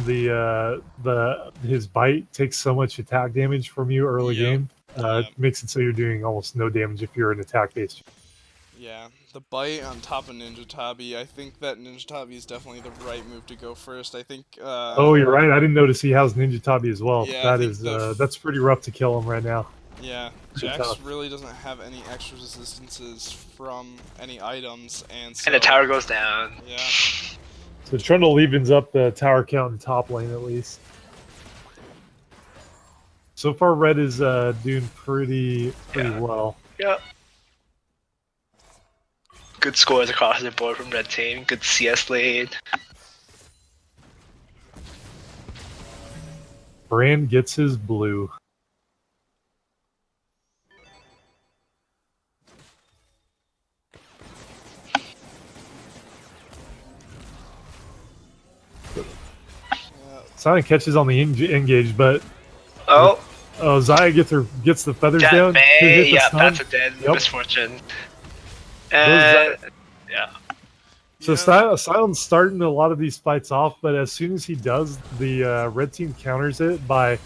Speaker 4: his bite takes so much attack damage from you early
Speaker 5: Yep.
Speaker 4: game.
Speaker 5: Yep.
Speaker 4: It makes it so you're doing almost no damage if you're an attack based.
Speaker 5: Yeah, the bite on top of Ninja Tabi. I think that Ninja Tabi is definitely the right move to go first. I think.
Speaker 4: Oh, you're right. I didn't notice he has Ninja Tabi as well.
Speaker 5: Yeah, I
Speaker 4: That
Speaker 5: think
Speaker 4: is that's pretty rough to kill him right now.
Speaker 5: Yeah,
Speaker 4: Too
Speaker 5: Jax
Speaker 4: tough.
Speaker 5: really doesn't have any extra resistances from any items, and so,
Speaker 6: And the tower goes down.
Speaker 5: Yeah,
Speaker 4: So Trundle evens up the tower count in top lane at least. So far, red is doing pretty
Speaker 6: Yeah.
Speaker 4: well.
Speaker 6: Yep. Good scores across the board from red team. Good CS lead.
Speaker 4: Brand gets his blue.
Speaker 5: yeah.
Speaker 4: Sion catches on the engage, but
Speaker 6: Oh,
Speaker 4: Zaya gets the feathers
Speaker 6: that
Speaker 4: down. Could hit
Speaker 6: may.
Speaker 4: the
Speaker 6: Yeah,
Speaker 4: stun.
Speaker 6: that's a dead
Speaker 4: Yep.
Speaker 6: misfortune.
Speaker 4: Those-
Speaker 6: Yeah.
Speaker 4: So
Speaker 5: Yeah.
Speaker 4: Sion's starting a lot of these fights off, but as soon as he does, the red team counters it by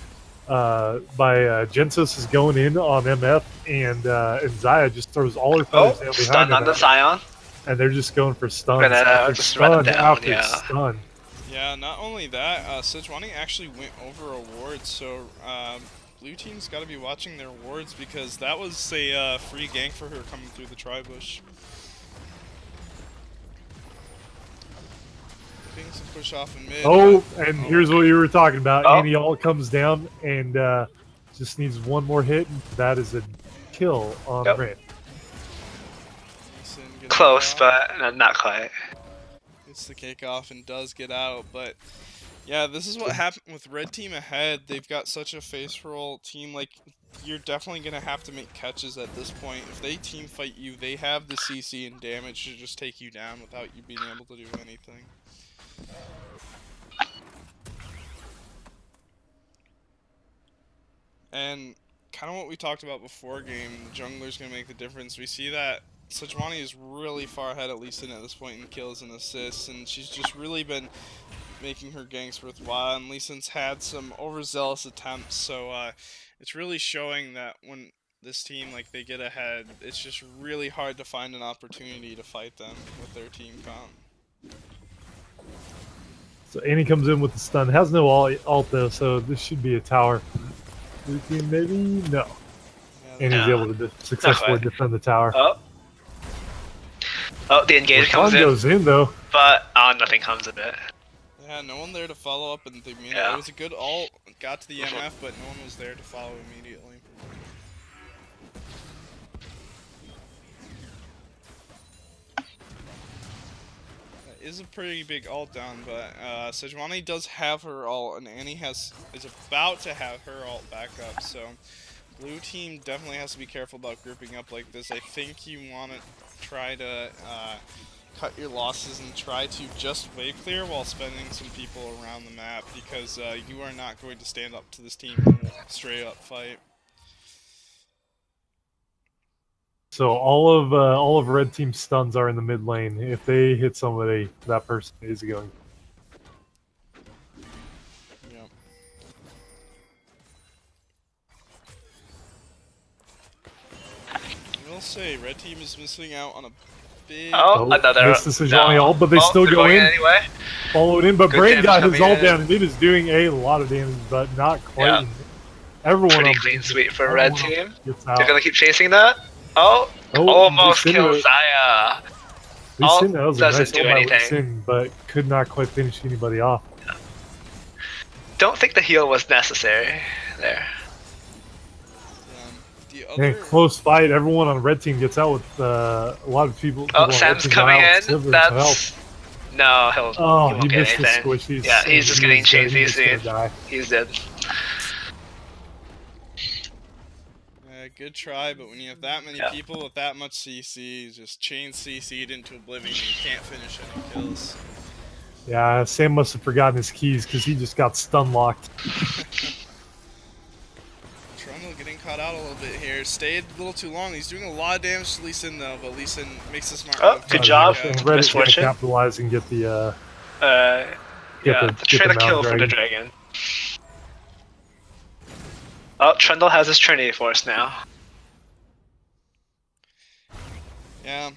Speaker 4: Gensos is going in on MF, and Zaya just throws all her feathers down behind
Speaker 6: Stun on
Speaker 4: him,
Speaker 6: the Scion.
Speaker 4: and they're just going for stuns
Speaker 6: Gonna
Speaker 4: after
Speaker 6: just run him
Speaker 4: stun
Speaker 6: down,
Speaker 4: after
Speaker 6: yeah.
Speaker 4: stun.
Speaker 5: Yeah, not only that, Sejuani actually went over a ward, so blue team's got to be watching their wards because that was a free gank for her coming through the tri-bush. Getting some push off in mid.
Speaker 4: Oh,
Speaker 5: but-
Speaker 4: and here's what you were talking about.
Speaker 6: Oh.
Speaker 4: Annie ult comes down and just needs one more hit, and that is a kill on
Speaker 6: Yep.
Speaker 4: Rin.
Speaker 5: Leeson gets
Speaker 6: Close,
Speaker 5: out,
Speaker 6: but not quite.
Speaker 5: gets the kick off and does get out, but yeah, this is what happened with red team ahead. They've got such a face roll team. Like, you're definitely gonna have to make catches at this point. If they team fight you, they have the CC and damage to just take you down without you being able to do anything. And kind of what we talked about before game, the jungler's going to make the difference. We see that Sejuani is really far ahead, at least at this point, in kills and assists, and she's just really been making her ganks worthwhile. And Lee Sin's had some overzealous attempts, so it's really showing that when this team, like, they get ahead, it's just really hard to find an opportunity to fight them with their team comp.
Speaker 4: So Annie comes in with the stun. Has no ult though, so this should be a tower. Blue team maybe? No.
Speaker 5: Yeah,
Speaker 4: Annie's
Speaker 6: No.
Speaker 4: able to successfully
Speaker 6: quite.
Speaker 4: defend the tower.
Speaker 6: Oh, the engage comes
Speaker 4: Rakan
Speaker 6: in,
Speaker 4: goes in though.
Speaker 6: but nothing comes of it.
Speaker 5: yeah, no one there to follow up, and
Speaker 6: Yeah.
Speaker 5: it was a good ult, got to the MF, but no one was there to follow immediately. That is a pretty big ult down, but Sejuani does have her ult, and Annie is about to have her ult back up, so blue team definitely has to be careful about grouping up like this. I think you want to try to cut your losses and try to just wave clear while spending some people around the map, because you are not going to stand up to this team in a straight up fight.
Speaker 4: So all of red team's stuns are in the mid lane. If they hit somebody, that person is going.
Speaker 5: Yep. I will say, red team is missing out on a big...
Speaker 6: Oh, another.
Speaker 4: Missed the Sejuani ult, but they still
Speaker 6: they're
Speaker 4: go
Speaker 6: going
Speaker 4: in.
Speaker 6: anyway.
Speaker 4: Followed in, but
Speaker 6: Good
Speaker 4: Brain
Speaker 6: damage
Speaker 4: got his
Speaker 6: coming
Speaker 4: ult
Speaker 6: in.
Speaker 4: down, and it is doing a lot of damage, but not quite.
Speaker 6: Yeah.
Speaker 4: Everyone
Speaker 6: Pretty
Speaker 4: on
Speaker 6: clean
Speaker 4: Brain
Speaker 6: sweep for
Speaker 4: everyone
Speaker 6: red
Speaker 4: on
Speaker 6: team.
Speaker 4: gets
Speaker 6: They're
Speaker 4: out.
Speaker 6: gonna keep chasing that. Oh,
Speaker 4: Oh,
Speaker 6: almost
Speaker 4: Lee Sin
Speaker 6: killed
Speaker 4: was-
Speaker 6: Zaya.
Speaker 4: Lee
Speaker 6: Ult
Speaker 4: Sin, that was a
Speaker 6: doesn't
Speaker 4: nice
Speaker 6: do
Speaker 4: ult by Lee
Speaker 6: anything.
Speaker 4: Sin, but could not quite finish anybody off.
Speaker 6: Don't think the heal was necessary there.
Speaker 5: The
Speaker 4: Man,
Speaker 5: other...
Speaker 4: close fight. Everyone on red team gets out with a lot of people.
Speaker 6: Oh,
Speaker 4: on
Speaker 6: Sam's
Speaker 4: red team
Speaker 6: coming
Speaker 4: got out with
Speaker 6: in.
Speaker 4: Silver to help.
Speaker 6: That's no, he
Speaker 4: Oh,
Speaker 6: won't
Speaker 4: he
Speaker 6: get
Speaker 4: missed the
Speaker 6: anything.
Speaker 4: squishies.
Speaker 6: Yeah, he's just getting chain
Speaker 4: He's gonna
Speaker 6: CC'd.
Speaker 4: die.
Speaker 6: He's dead.
Speaker 5: Good try, but when you have that many
Speaker 6: Yeah.
Speaker 5: people with that much CC, just chain CC'd into oblivion, you can't finish any kills.
Speaker 4: Yeah, Sam must have forgotten his keys because he just got stun locked.
Speaker 5: Trundle getting caught out a little bit here. Stayed a little too long. He's doing a lot of damage to Lee Sin though, but Lee Sin makes a smart
Speaker 6: Oh,
Speaker 5: move.
Speaker 6: good
Speaker 5: to
Speaker 6: job.
Speaker 5: back out.
Speaker 4: And Red is gonna
Speaker 6: Misfortune.
Speaker 4: capitalize and get the
Speaker 6: Yeah,
Speaker 4: get
Speaker 6: try
Speaker 4: the
Speaker 6: to kill
Speaker 4: Mount
Speaker 6: for the dragon. Oh, Trundle has his Trinity Force now.
Speaker 5: Yeah,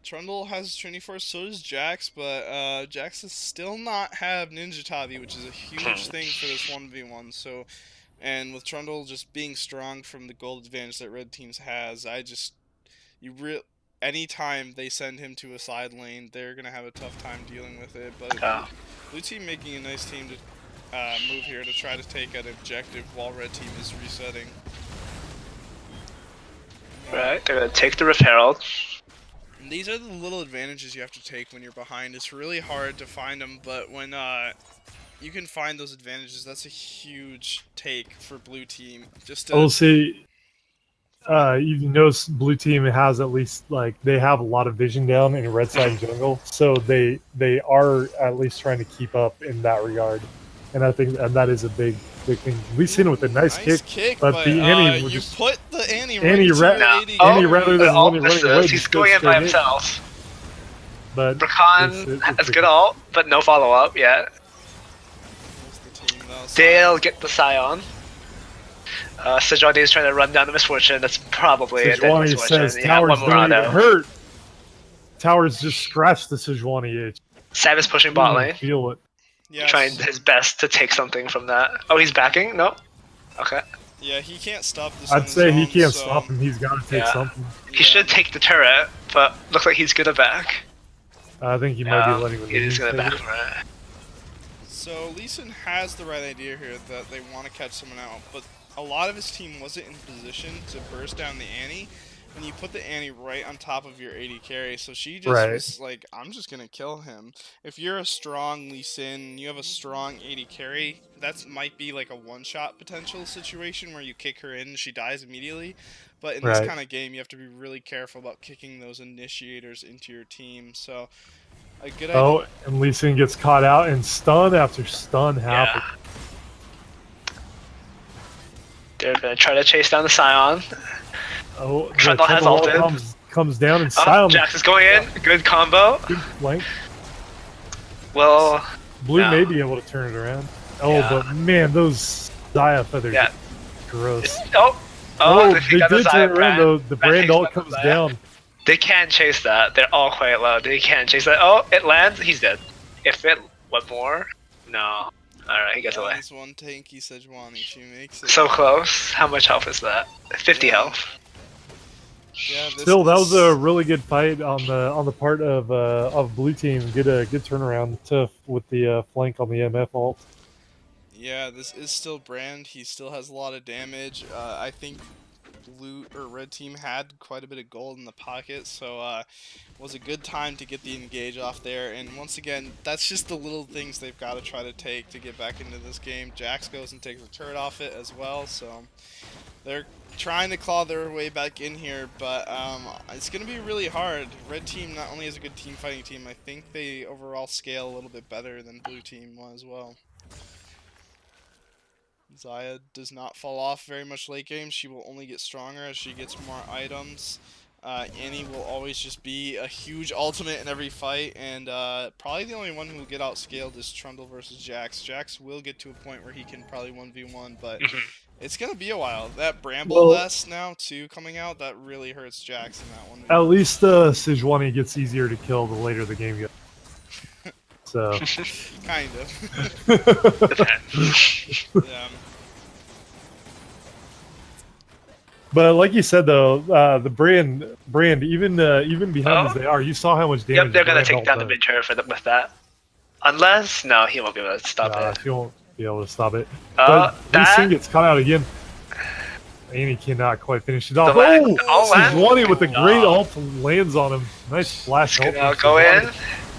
Speaker 5: Trundle has Trinity Force, so does Jax, but Jax does still not have Ninja Tabi, which is a huge thing for this 1v1. So, and with Trundle just being strong from the gold advantage that red teams has, anytime they send him to a side lane, they're gonna have a tough time dealing with it. But
Speaker 6: Yeah.
Speaker 5: blue team making a nice team to move here to try to take an objective while red team is resetting.
Speaker 6: Right, they're gonna take the Rift Herald.
Speaker 5: And these are the little advantages you have to take when you're behind. It's really hard to find them, but when you can find those advantages, that's a huge take for blue team. Just to,
Speaker 4: We'll see. You notice blue team has at least they have a lot of vision down in red side jungle, so they are at least trying to keep up in that regard, and I think that is a big thing. We seen it with a nice kick, but the Annie will
Speaker 5: you
Speaker 4: just
Speaker 5: put the Annie
Speaker 4: Annie
Speaker 5: right
Speaker 4: ra-
Speaker 5: to
Speaker 4: Annie
Speaker 5: AD.
Speaker 4: rather than
Speaker 6: All
Speaker 4: running
Speaker 6: misses.
Speaker 4: away,
Speaker 6: He's
Speaker 4: just
Speaker 6: going
Speaker 4: goes
Speaker 6: in by
Speaker 4: straight in.
Speaker 6: himself.
Speaker 4: But
Speaker 6: Rakan
Speaker 4: it's
Speaker 6: has
Speaker 4: a-
Speaker 6: good ult, but no follow up yet.
Speaker 5: There's the team, though.
Speaker 6: They'll get the Scion. Sejuani is trying to run down the Misfortune. That's probably it.
Speaker 4: Sejuani says Towers don't even hurt. Towers just scratched the Sejuani itch.
Speaker 6: Sam is pushing bot lane,
Speaker 4: Feel it.
Speaker 5: Yeah,
Speaker 6: trying his best to take something from that. Oh, he's backing? No? Okay.
Speaker 5: yeah, he can't stop this.
Speaker 4: I'd say he can't
Speaker 5: so,
Speaker 4: stop him. He's got to take
Speaker 6: Yeah.
Speaker 4: something.
Speaker 6: He should take the turret, but looks like he's gonna back.
Speaker 4: I think he might be letting him.
Speaker 6: He is gonna
Speaker 4: take
Speaker 6: back
Speaker 4: it.
Speaker 6: for it.
Speaker 5: So Lee Sin has the right idea here that they want to catch someone out, but a lot of his team wasn't in position to burst down the Annie. And you put the Annie right on top of your AD carry, so she just was like, I'm just gonna kill him. If you're a strong Lee Sin, you have a strong AD carry, that might be like a one-shot potential situation where you kick her in and she dies immediately. But in this kind of game, you have to be really careful about kicking those initiators into your team. So, a good idea.
Speaker 4: Oh, and Lee Sin gets caught out, and stun after stun happens.
Speaker 6: Yeah. They're gonna try to chase down the Scion.
Speaker 4: Oh,
Speaker 6: Trundle has ulted.
Speaker 4: Comes down and
Speaker 6: Oh,
Speaker 4: silence.
Speaker 6: Jax is going in. Good combo.
Speaker 4: Good flank.
Speaker 6: Well,
Speaker 4: Blue
Speaker 6: no.
Speaker 4: may be able to turn it around. Oh,
Speaker 6: Yeah.
Speaker 4: but man, those Xayah feathers
Speaker 6: Yeah.
Speaker 4: are gross.
Speaker 6: Oh,
Speaker 4: they did turn around though. The brand
Speaker 6: takes
Speaker 4: ult
Speaker 6: one
Speaker 4: comes
Speaker 6: Xayah.
Speaker 4: down.
Speaker 6: They can chase that. They're all quite low. They can chase that. Oh, it lands. He's dead. If it went more, no. Alright, he gets away.
Speaker 5: That's one tanky Sejuani. She makes it.
Speaker 6: So close. How much health is that? 50
Speaker 5: Yeah.
Speaker 6: health.
Speaker 5: Yeah, this
Speaker 4: Still, that was a
Speaker 5: is-
Speaker 4: really good fight on the part of blue team. Good turnaround with the flank on the MF ult.
Speaker 5: Yeah, this is still Brand. He still has a lot of damage. I think blue or red team had quite a bit of gold in the pocket, so was a good time to get the engage off there. And once again, that's just the little things they've got to try to take to get back into this game. Jax goes and takes a turret off it as well, so they're trying to claw their way back in here, but it's going to be really hard. Red team not only is a good team fighting team, I think they overall scale a little bit better than blue team was as well. Xayah does not fall off very much late game. She will only get stronger as she gets more items. Annie will always just be a huge ultimate in every fight, and probably the only one who will get outscaled is Trundle versus Jax. Jax will get to a point where he can probably 1v1, but it's going to be a while. That Bramble Nest now, too, coming out, that really hurts Jax in that one.
Speaker 4: At least Sejuani gets easier to kill the later the game goes. So.
Speaker 5: Kind of. Yeah.
Speaker 4: But like you said though, the brand even behind as they are, you saw how much damage.
Speaker 6: Yep, they're gonna
Speaker 4: Brand
Speaker 6: take
Speaker 4: ult
Speaker 6: down the
Speaker 4: does.
Speaker 6: mid turret with that. Unless, no, he won't be able to stop it.
Speaker 4: He won't be able to stop it.
Speaker 6: Oh,
Speaker 4: But Lee Sin
Speaker 6: that.
Speaker 4: gets caught out again. And he cannot quite finish it off.
Speaker 6: The land-
Speaker 4: Oh,
Speaker 6: land-
Speaker 4: Sejuani with a great
Speaker 6: Oh.
Speaker 4: ult lands on him. Nice flash ult.
Speaker 6: Gonna
Speaker 4: from
Speaker 6: go
Speaker 4: Sejuani.
Speaker 6: in.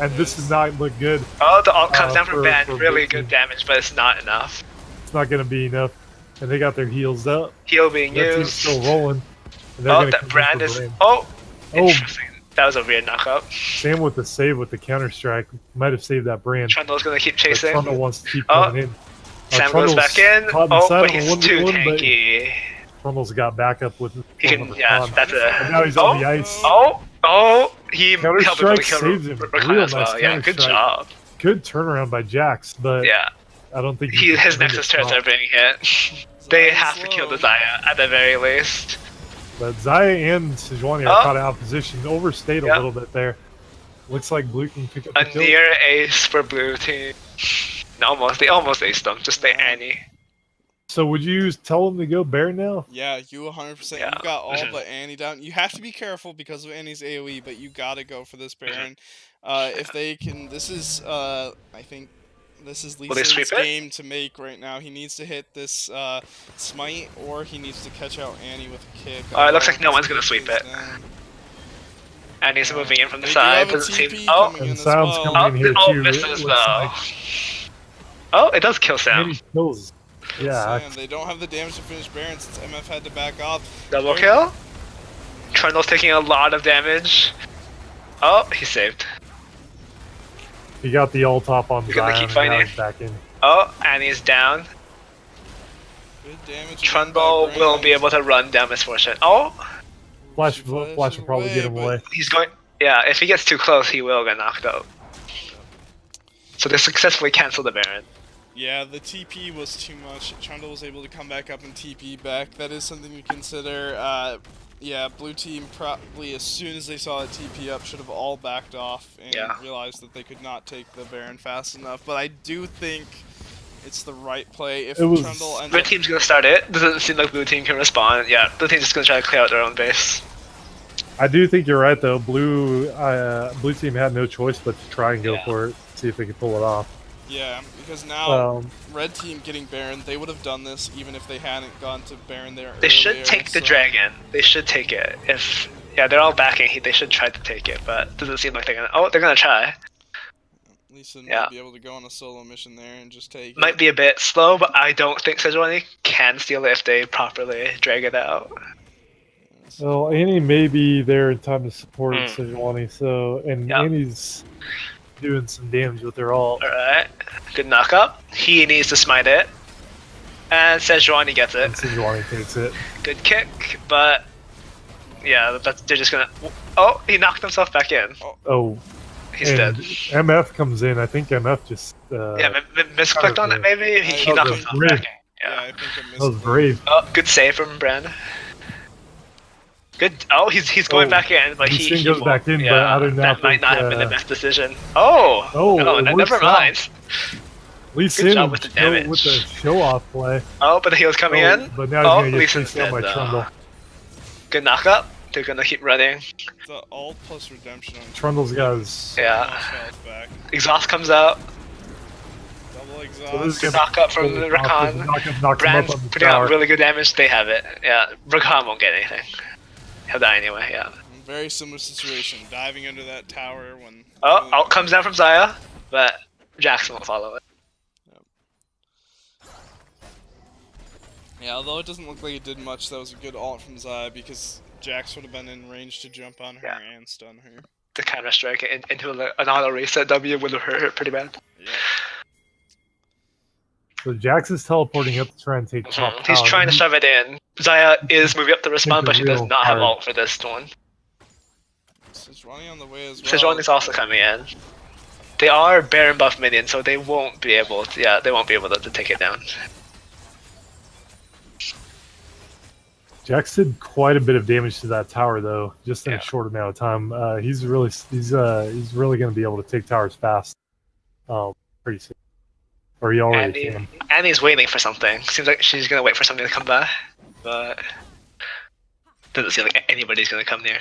Speaker 4: And this does not look good.
Speaker 6: Oh, the ult comes down
Speaker 4: for-
Speaker 6: from Ban.
Speaker 4: for
Speaker 6: Really
Speaker 4: Blue
Speaker 6: good
Speaker 4: team.
Speaker 6: damage, but it's not enough.
Speaker 4: It's not going to be enough. And they got their heals up.
Speaker 6: Heal being
Speaker 4: That team's
Speaker 6: used.
Speaker 4: still rolling. And they're
Speaker 6: Oh,
Speaker 4: gonna
Speaker 6: that
Speaker 4: come in
Speaker 6: brand
Speaker 4: for
Speaker 6: is.
Speaker 4: Brand.
Speaker 6: Oh,
Speaker 4: Oh,
Speaker 6: interesting. That was a weird knockup.
Speaker 4: Sam with the save with the counter strike might have saved that brand.
Speaker 6: Trundle's gonna keep
Speaker 4: But
Speaker 6: chasing.
Speaker 4: Trundle wants to keep
Speaker 6: Oh,
Speaker 4: coming in.
Speaker 6: Sam
Speaker 4: Trundle's
Speaker 6: goes back in.
Speaker 4: caught
Speaker 6: Oh,
Speaker 4: inside
Speaker 6: but
Speaker 4: on a
Speaker 6: he's too
Speaker 4: 1v1, but
Speaker 6: tanky.
Speaker 4: Trundle's got backup with
Speaker 6: He can, yeah, that's
Speaker 4: And
Speaker 6: a.
Speaker 4: now he's
Speaker 6: Oh,
Speaker 4: on the ice.
Speaker 6: oh, he
Speaker 4: Counter
Speaker 6: helped him
Speaker 4: strike
Speaker 6: kill
Speaker 4: saves him.
Speaker 6: Rakan
Speaker 4: Real
Speaker 6: as well.
Speaker 4: nice
Speaker 6: Yeah,
Speaker 4: counter
Speaker 6: good
Speaker 4: strike.
Speaker 6: job.
Speaker 4: Good turnaround by Jax, but
Speaker 6: Yeah,
Speaker 4: I don't think
Speaker 6: his
Speaker 4: can
Speaker 6: Nexus
Speaker 4: finish
Speaker 6: turrets
Speaker 4: it
Speaker 6: are
Speaker 4: off.
Speaker 6: being hit. They
Speaker 5: Xayah's
Speaker 6: have to kill the
Speaker 5: low.
Speaker 6: Xayah at the very least.
Speaker 4: But Xayah and Sejuani are
Speaker 6: Oh.
Speaker 4: caught out of position. Overstayed a
Speaker 6: Yep.
Speaker 4: little bit there. Looks like Blue can pick up
Speaker 6: A
Speaker 4: the kill.
Speaker 6: near ace for blue team. No, they almost aced them. Just the Annie.
Speaker 4: So would you tell him to go Baron now?
Speaker 5: Yeah, you 100%.
Speaker 6: Yeah.
Speaker 5: You've got all
Speaker 6: Mhm.
Speaker 5: but Annie down. You have to be careful because of Annie's AoE, but you gotta go for this Baron. If they can, this is, I think, this is Lee
Speaker 6: Will they
Speaker 5: Sin's
Speaker 6: sweep it?
Speaker 5: game to make right now. He needs to hit this smite, or he needs to catch out Annie with a kick.
Speaker 6: It looks like no
Speaker 5: Otherwise,
Speaker 6: one's gonna
Speaker 5: this
Speaker 6: sweep
Speaker 5: is
Speaker 6: it.
Speaker 5: down.
Speaker 6: Annie's moving in from the
Speaker 5: They do
Speaker 6: side.
Speaker 5: have a
Speaker 6: Doesn't seem.
Speaker 5: TP
Speaker 6: Oh,
Speaker 5: coming in
Speaker 4: And
Speaker 5: as
Speaker 4: Sound's
Speaker 5: well.
Speaker 4: coming in here
Speaker 6: oh,
Speaker 4: too.
Speaker 6: misses
Speaker 4: It looks
Speaker 6: though.
Speaker 4: like.
Speaker 6: Oh, it does kill
Speaker 4: And
Speaker 6: Sam.
Speaker 4: he kills. Yeah,
Speaker 5: Sam, they don't have the damage to finish Baron since MF had to back off.
Speaker 6: Double kill. Trundle's taking a lot of damage. Oh, he saved.
Speaker 4: he got the ult top on
Speaker 6: You're gonna
Speaker 4: Zion.
Speaker 6: keep
Speaker 4: and
Speaker 6: fighting?
Speaker 4: now he's back in.
Speaker 6: Oh, Annie's down.
Speaker 5: Good damage.
Speaker 6: Trundle will be able to run down Misfortune. Oh,
Speaker 4: Flash will probably get him away.
Speaker 6: he's going. Yeah, if he gets too close, he will get knocked out. So they successfully cancel the Baron.
Speaker 5: Yeah, the TP was too much. Trundle was able to come back up and TP back. That is something to consider. Yeah, blue team probably as soon as they saw a TP up should have all backed off and realized that they could not take the Baron fast enough. But I do think it's the right play. If Trundle ends
Speaker 6: Red team's gonna start it. Doesn't seem like blue team can respond. Yeah, blue team's just gonna try to clear out their own base.
Speaker 4: I do think you're right though. Blue team had no choice but to try and go for it, see if they could pull it off.
Speaker 5: Yeah, because now red team getting Baron, they would have done this even if they hadn't gone to Baron there.
Speaker 6: They should take the dragon. They should take it. If they're all backing. They should try to take it, but it doesn't seem like they're gonna. Oh, they're gonna try.
Speaker 5: Lee Sin might be able to go on a solo mission there and just take
Speaker 6: Might be a bit slow, but I don't think Sejuani can steal it if they properly drag it out.
Speaker 4: Well, Annie may be there in time to support Sejuani, and Annie's doing some damage with her ult.
Speaker 6: Alright, good knock up. He needs to smite it. And Sejuani gets it.
Speaker 4: And Sejuani takes it.
Speaker 6: Good kick, but yeah, they're just gonna. Oh, he knocked himself back in.
Speaker 4: Oh.
Speaker 6: He's dead.
Speaker 4: MF comes in. I think MF just.
Speaker 6: Misclicked on it maybe? He knocked himself back in.
Speaker 5: Yeah, I think I missed
Speaker 4: that was brave.
Speaker 6: Oh, good save from Brand. Good. Oh, he's going back in, but he
Speaker 4: goes back in, but I don't know.
Speaker 6: That might not have been the best decision. Oh, no, never mind.
Speaker 4: Lee Sin with the show-off play.
Speaker 6: Oh, but he was coming in.
Speaker 4: But now he's
Speaker 6: Lee
Speaker 4: going to
Speaker 6: Sin's
Speaker 4: get
Speaker 6: dead,
Speaker 4: my Trundle.
Speaker 6: Good knock up. They're gonna keep running.
Speaker 5: The ult plus redemption on
Speaker 4: Trundle's got his
Speaker 5: back.
Speaker 6: Exhaust comes out.
Speaker 5: Double exhaust.
Speaker 6: Good knock up from the Rakan. Brand's putting out really good damage. They have it. Yeah, Rakan won't get anything. He'll die anyway. Yeah.
Speaker 5: Very similar situation. Diving under that tower when.
Speaker 6: Oh, ult comes down from Xayah, but Jackson will follow it.
Speaker 5: Yeah, although it doesn't look like it did much, that was a good ult from Xayah because Jax would have been in range to jump on her and stun her.
Speaker 6: The counter strike into an auto reset W would have hurt her pretty bad.
Speaker 5: Yeah.
Speaker 4: So Jax is teleporting up to try and take top tower.
Speaker 6: He's trying to shove it in. Xayah is moving up to respond, but she does not have ult for this one.
Speaker 5: Sejuani on the way as well.
Speaker 6: Sejuani's also coming in. They are Baron buff minions, so they won't be able to. Yeah, they won't be able to take it down.
Speaker 4: Jax did quite a bit of damage to that tower, though, just in a short amount of time. He's really going to be able to take towers fast, pretty soon. Or he already can.
Speaker 6: Annie's waiting for something. Seems like she's going to wait for something to come by, but doesn't seem like anybody's going to come near.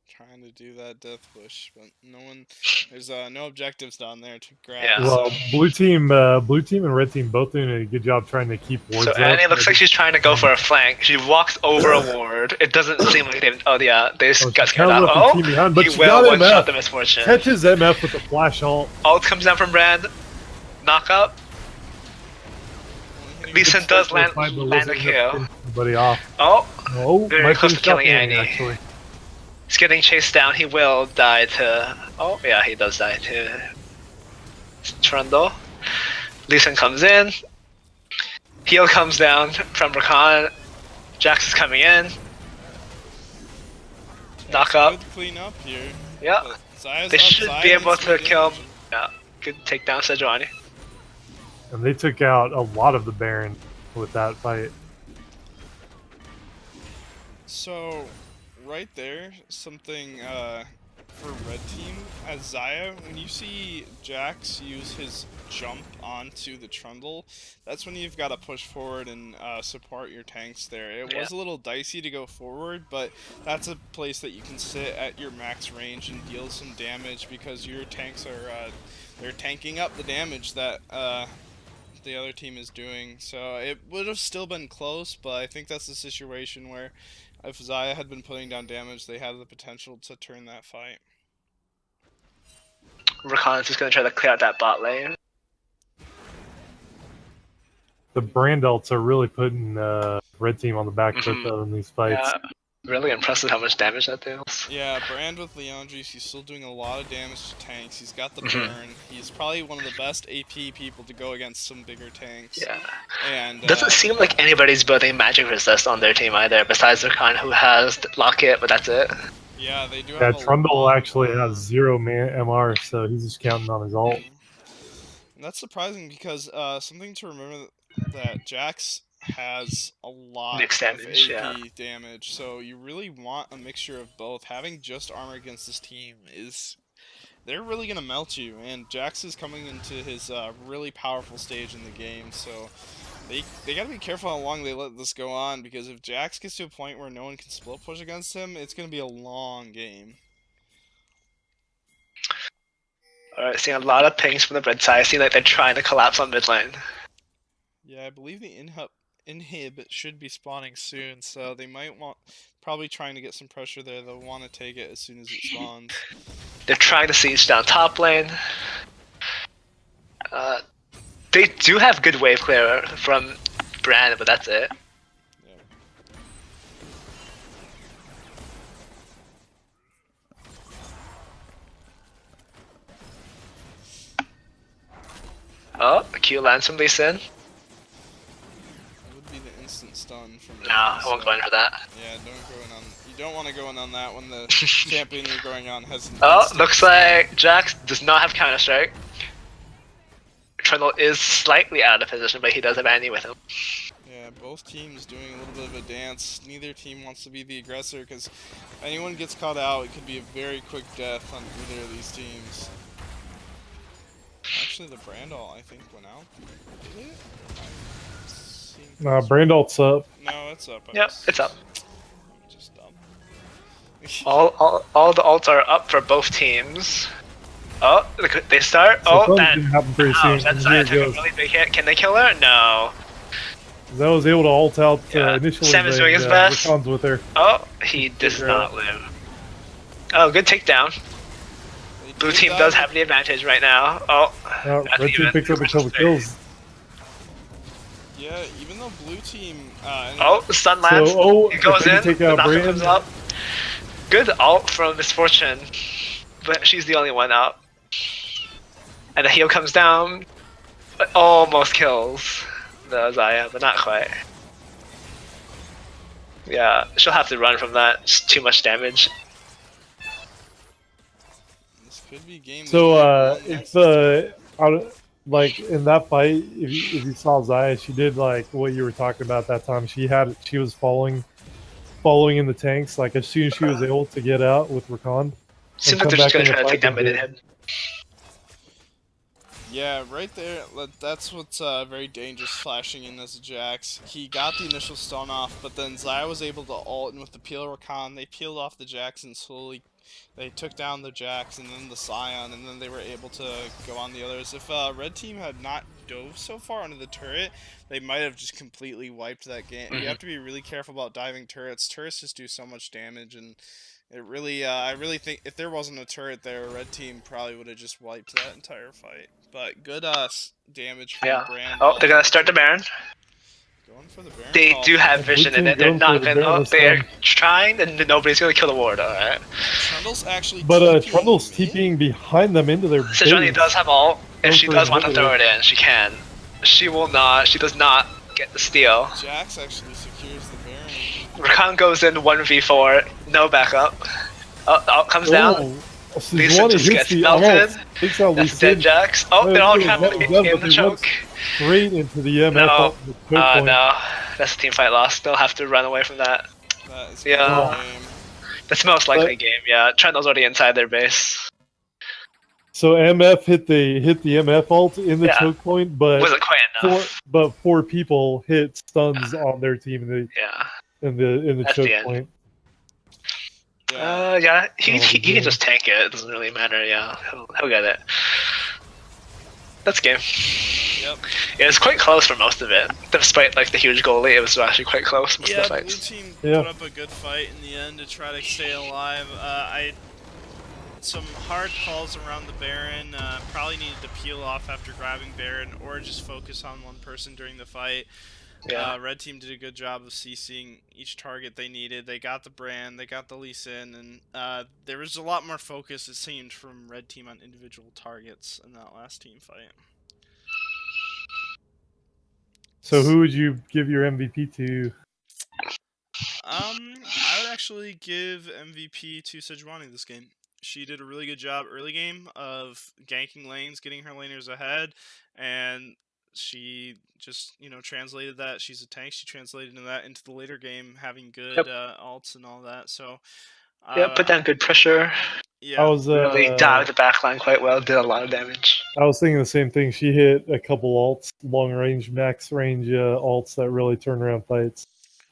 Speaker 5: Trying to do that death push, but no one. There's no objectives down there to grab.
Speaker 6: Yeah.
Speaker 4: Well, blue team and red team both doing a good job trying to keep wards up.
Speaker 6: So Annie looks like she's trying to go for a flank. She walks over a ward. It doesn't seem like they. Oh yeah, they got scared out. Oh,
Speaker 4: behind, but
Speaker 6: he will one shot the misfortune.
Speaker 4: Catches MF with the flash ult.
Speaker 6: Ult comes down from Brand. Knock up. Lee Sin does land a kill.
Speaker 4: Everybody off.
Speaker 6: Oh, very close to killing Annie.
Speaker 4: Actually.
Speaker 6: He's getting chased down. He will die to. Oh yeah, he does die to Trundle. Lee Sin comes in. Heal comes down from Rakan. Jax is coming in. Knock up.
Speaker 5: Good clean up here.
Speaker 6: Yeah. They should be able to kill. Yeah. Good takedown, Sejuani.
Speaker 4: And they took out a lot of the Baron with that fight.
Speaker 5: So, right there, something for red team as Xayah, when you see Jax use his jump onto the Trundle, that's when you've got to push forward and support your tanks there. It was a little dicey to go forward, but that's a place that you can sit at your max range and deal some damage because your tanks are they're tanking up the damage that the other team is doing. So it would have still been close, but I think that's the situation where if Xayah had been putting down damage, they had the potential to turn that fight.
Speaker 6: Rakan is just going to try to clear out that bot lane.
Speaker 4: The Brand ults are really putting red team on the back foot though in these fights.
Speaker 6: Yeah, really impressive how much damage that deals.
Speaker 5: Yeah, Brand with Leandris, he's still doing a lot of damage to tanks. He's got the burn. He's probably one of the best AP people to go against some bigger tanks.
Speaker 6: Yeah.
Speaker 5: And
Speaker 6: doesn't seem like anybody's building magic resist on their team either, besides Rakan, who has Locket, but that's it.
Speaker 5: Yeah, they do have
Speaker 4: Trundle actually has 0 MR, so he's just counting on his ult.
Speaker 5: That's surprising because something to remember that Jax has a lot
Speaker 6: Mixed
Speaker 5: of
Speaker 6: damage,
Speaker 5: AP damage, so you really want a mixture of both. Having just armor against this team is they're really gonna melt you, and Jax is coming into his really powerful stage in the game, so they gotta be careful how long they let this go on, because if Jax gets to a point where no one can split push against him, it's gonna be a long game.
Speaker 6: Alright, seeing a lot of pings from the red side. Seeing like they're trying to collapse on mid lane.
Speaker 5: Yeah, I believe the inhib should be spawning soon, so they might want probably trying to get some pressure there. They'll want to take it as soon as it spawns.
Speaker 6: They're trying to siege down top lane. They do have good wave clear from Brand, but that's it.
Speaker 5: Yeah.
Speaker 6: Oh, a Q lands from Lee Sin.
Speaker 5: It would be the instant stun from.
Speaker 6: No, I won't go in for that.
Speaker 5: Yeah, don't go in on. You don't want to go in on that when the champion you're going on has. An
Speaker 6: Oh,
Speaker 5: instant
Speaker 6: looks
Speaker 5: stun.
Speaker 6: like Jax does not have Counter Strike. Trundle is slightly out of position, but he does have Annie with him.
Speaker 5: Yeah, both teams doing a little bit of a dance. Neither team wants to be the aggressor because if anyone gets caught out, it could be a very quick death on either of these teams. Actually, the Brandall, I think, went out. Did it? I'm seeing
Speaker 4: Nah,
Speaker 5: things-
Speaker 4: Brandalt's up.
Speaker 5: No, it's up.
Speaker 6: Yep, it's up.
Speaker 5: I'm just dumb.
Speaker 6: All the ults are up for both teams. Oh, look, they start.
Speaker 4: So
Speaker 6: Oh,
Speaker 4: something's
Speaker 6: that.
Speaker 4: gonna happen pretty
Speaker 6: Wow,
Speaker 4: soon.
Speaker 6: that
Speaker 4: and
Speaker 6: Zaya
Speaker 4: here
Speaker 6: took
Speaker 4: it
Speaker 6: a
Speaker 4: goes.
Speaker 6: really big hit. Can they kill her? No.
Speaker 4: That was able to ult out
Speaker 6: Yeah.
Speaker 4: initially.
Speaker 6: Sam is
Speaker 4: but,
Speaker 6: doing his best.
Speaker 4: Rakan's with her.
Speaker 6: Oh, he does
Speaker 4: her
Speaker 6: not live. Oh, good takedown.
Speaker 5: They
Speaker 6: Blue
Speaker 5: did
Speaker 6: team
Speaker 5: that
Speaker 6: does
Speaker 5: with-
Speaker 6: have the advantage right now. Oh,
Speaker 4: Red team
Speaker 6: even.
Speaker 4: picks up a couple kills.
Speaker 5: Yeah, even though blue team.
Speaker 6: Oh, the stun lands.
Speaker 4: So,
Speaker 6: He goes
Speaker 4: if they
Speaker 6: in.
Speaker 4: can take
Speaker 6: The
Speaker 4: out
Speaker 6: knockup
Speaker 4: Brand,
Speaker 6: comes up. Good ult from Misfortune, but she's the only one out. And the heal comes down, but almost kills the Zaya, but not quite. Yeah, she'll have to run from that. It's too much damage.
Speaker 5: This could be game.
Speaker 4: So like in that fight, if you saw Zaya, she did like what you were talking about that time. She was following in the tanks. Like as soon as she was able to get out with Rakan,
Speaker 6: Seems
Speaker 4: come
Speaker 6: like they're just
Speaker 4: back
Speaker 6: gonna
Speaker 4: in the
Speaker 6: try to
Speaker 4: fight
Speaker 6: take that
Speaker 4: a
Speaker 6: mid
Speaker 4: bit.
Speaker 6: head.
Speaker 5: Yeah, right there. That's what's very dangerous flashing in as a Jax. He got the initial stun off, but then Zaya was able to ult, and with the peel Rakan, they peeled off the Jax and slowly they took down the Jax and then the Scion, and then they were able to go on the others. If red team had not dove so far onto the turret, they might have just completely wiped that game. You have to be really careful about diving turrets. Turrets just do so much damage, and it really, I really think if there wasn't a turret there, red team probably would have just wiped that entire fight. But good damage from
Speaker 6: Yeah.
Speaker 5: Brand.
Speaker 6: Oh, they're gonna start the Baron.
Speaker 5: Going for the Baron
Speaker 6: They
Speaker 5: call.
Speaker 6: do have
Speaker 4: Blue
Speaker 6: vision in
Speaker 4: team
Speaker 6: it. They're
Speaker 4: going for
Speaker 6: not
Speaker 4: the
Speaker 6: gonna.
Speaker 4: Baron
Speaker 6: Oh,
Speaker 4: this
Speaker 6: they're
Speaker 4: time.
Speaker 6: trying, and nobody's gonna kill the ward. All right.
Speaker 5: Trundle's actually.
Speaker 4: but
Speaker 5: TPing
Speaker 4: Trundle's
Speaker 5: mid.
Speaker 4: TPing behind them into their
Speaker 6: Sejuani
Speaker 4: base.
Speaker 6: does have ult. If
Speaker 4: Go
Speaker 6: she
Speaker 4: for
Speaker 6: does
Speaker 4: the
Speaker 6: want to throw it in, she can. She will not. She does not get the steal.
Speaker 5: Jax actually secures the Baron.
Speaker 6: Rakan goes in 1v4, no backup. Oh, ult comes down.
Speaker 4: Oh,
Speaker 6: Lee Sin
Speaker 4: Sejuani
Speaker 6: just
Speaker 4: hits
Speaker 6: gets
Speaker 4: the
Speaker 6: melted.
Speaker 4: ult, takes out Lee
Speaker 6: That's dead
Speaker 4: Sin
Speaker 6: Jax. Oh,
Speaker 4: No,
Speaker 6: they're all
Speaker 4: no,
Speaker 6: trying
Speaker 4: no,
Speaker 6: to
Speaker 4: no,
Speaker 6: get
Speaker 4: but
Speaker 6: in the
Speaker 4: they
Speaker 6: choke.
Speaker 4: straight into the EMF.
Speaker 6: No.
Speaker 4: ult with the choke point.
Speaker 6: No, that's a team fight loss. They'll have to run away from that.
Speaker 5: That is
Speaker 6: Yeah.
Speaker 5: the game.
Speaker 6: That's the most likely
Speaker 4: But-
Speaker 6: game. Yeah, Trundle's already inside their base.
Speaker 4: So MF hit the MF ult in the
Speaker 6: Yeah.
Speaker 4: choke point, but
Speaker 6: Wasn't quite enough.
Speaker 4: four people hit stuns on their team
Speaker 6: Yeah.
Speaker 4: in the
Speaker 6: That's the
Speaker 4: choke
Speaker 6: end.
Speaker 4: point.
Speaker 5: Yeah.
Speaker 6: Yeah. He
Speaker 4: Oh,
Speaker 6: can
Speaker 4: yeah.
Speaker 6: just tank it. It doesn't really matter. Yeah, he'll get it. That's game.
Speaker 5: Yep.
Speaker 6: Yeah, it's quite close for most of it. Despite like the huge goalie, it was actually quite close most
Speaker 5: Yeah,
Speaker 6: of the
Speaker 5: blue
Speaker 6: fights.
Speaker 5: team
Speaker 4: Yeah.
Speaker 5: put up a good fight in the end to try to stay alive. Some hard calls around the Baron. Probably needed to peel off after grabbing Baron, or just focus on one person during the fight.
Speaker 6: Yeah.
Speaker 5: Red team did a good job of CCing each target they needed. They got the Brand, they got the Lee Sin, and there was a lot more focus, it seemed, from red team on individual targets in that last team fight.
Speaker 4: So who would you give your MVP to?
Speaker 5: I would actually give MVP to Sejuani this game. she did a really good job early game of ganking lanes, getting her laners ahead, and she just translated that. She's a tank. She translated that into the later game, having good ults and all that. So
Speaker 6: Yeah, put down good pressure.
Speaker 5: yeah,
Speaker 4: I was
Speaker 6: Really dived the backline quite well. Did a lot of damage.
Speaker 4: I was thinking the same thing. She hit a couple ults, long range, max range ults that really turned around fights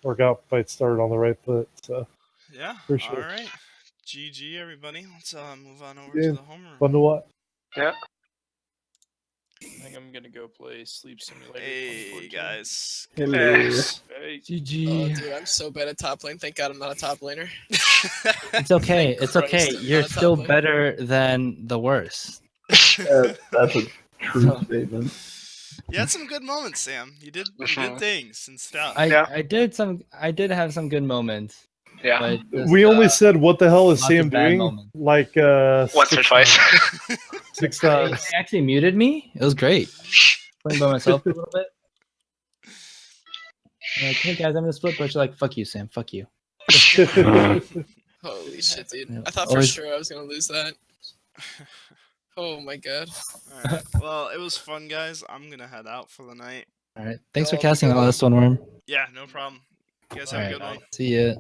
Speaker 4: or got fights started on the right foot. So
Speaker 5: yeah.
Speaker 4: for sure.
Speaker 5: All right, GG everybody. Let's move on over
Speaker 4: Yeah,
Speaker 5: to the home room.
Speaker 4: fun to watch.
Speaker 6: Yeah.
Speaker 8: I think I'm gonna go play Sleep Simulator.
Speaker 5: Hey
Speaker 8: 2014.
Speaker 5: guys.
Speaker 8: Hey.
Speaker 7: GG.
Speaker 9: Oh, dude, I'm so bad at top lane. Thank God I'm not a top laner.
Speaker 7: It's okay. It's
Speaker 9: Christ,
Speaker 7: okay.
Speaker 9: I'm
Speaker 7: You're
Speaker 9: not a top
Speaker 7: still
Speaker 9: laner.
Speaker 7: better than the worst.
Speaker 10: That's a true statement.
Speaker 5: You had some good moments, Sam. You did good things and stuff.
Speaker 7: I did have some good moments.
Speaker 6: Yeah.
Speaker 7: But just,
Speaker 4: We only said, "What the hell is
Speaker 7: lots of
Speaker 4: Sam
Speaker 7: bad
Speaker 4: doing?"
Speaker 7: moments.
Speaker 4: Like
Speaker 6: Once or twice.
Speaker 4: 6
Speaker 7: They
Speaker 4: times.
Speaker 7: actually muted me. It was great. Playing by myself for a little bit. I'm like, hey guys, I'm gonna split push. Like, fuck you, Sam. Fuck you.
Speaker 9: Holy shit, dude.
Speaker 7: Yeah.
Speaker 9: I thought for
Speaker 7: Always-
Speaker 9: sure I was gonna lose that. Oh my god.
Speaker 5: All right. Well, it was fun, guys. I'm gonna head out for the night.
Speaker 7: All right. Thanks for
Speaker 9: Oh,
Speaker 7: casting
Speaker 9: God.
Speaker 7: all this one, Worm.
Speaker 5: Yeah, no problem. You guys have
Speaker 7: All
Speaker 5: a
Speaker 7: right.
Speaker 5: good one.
Speaker 7: See ya.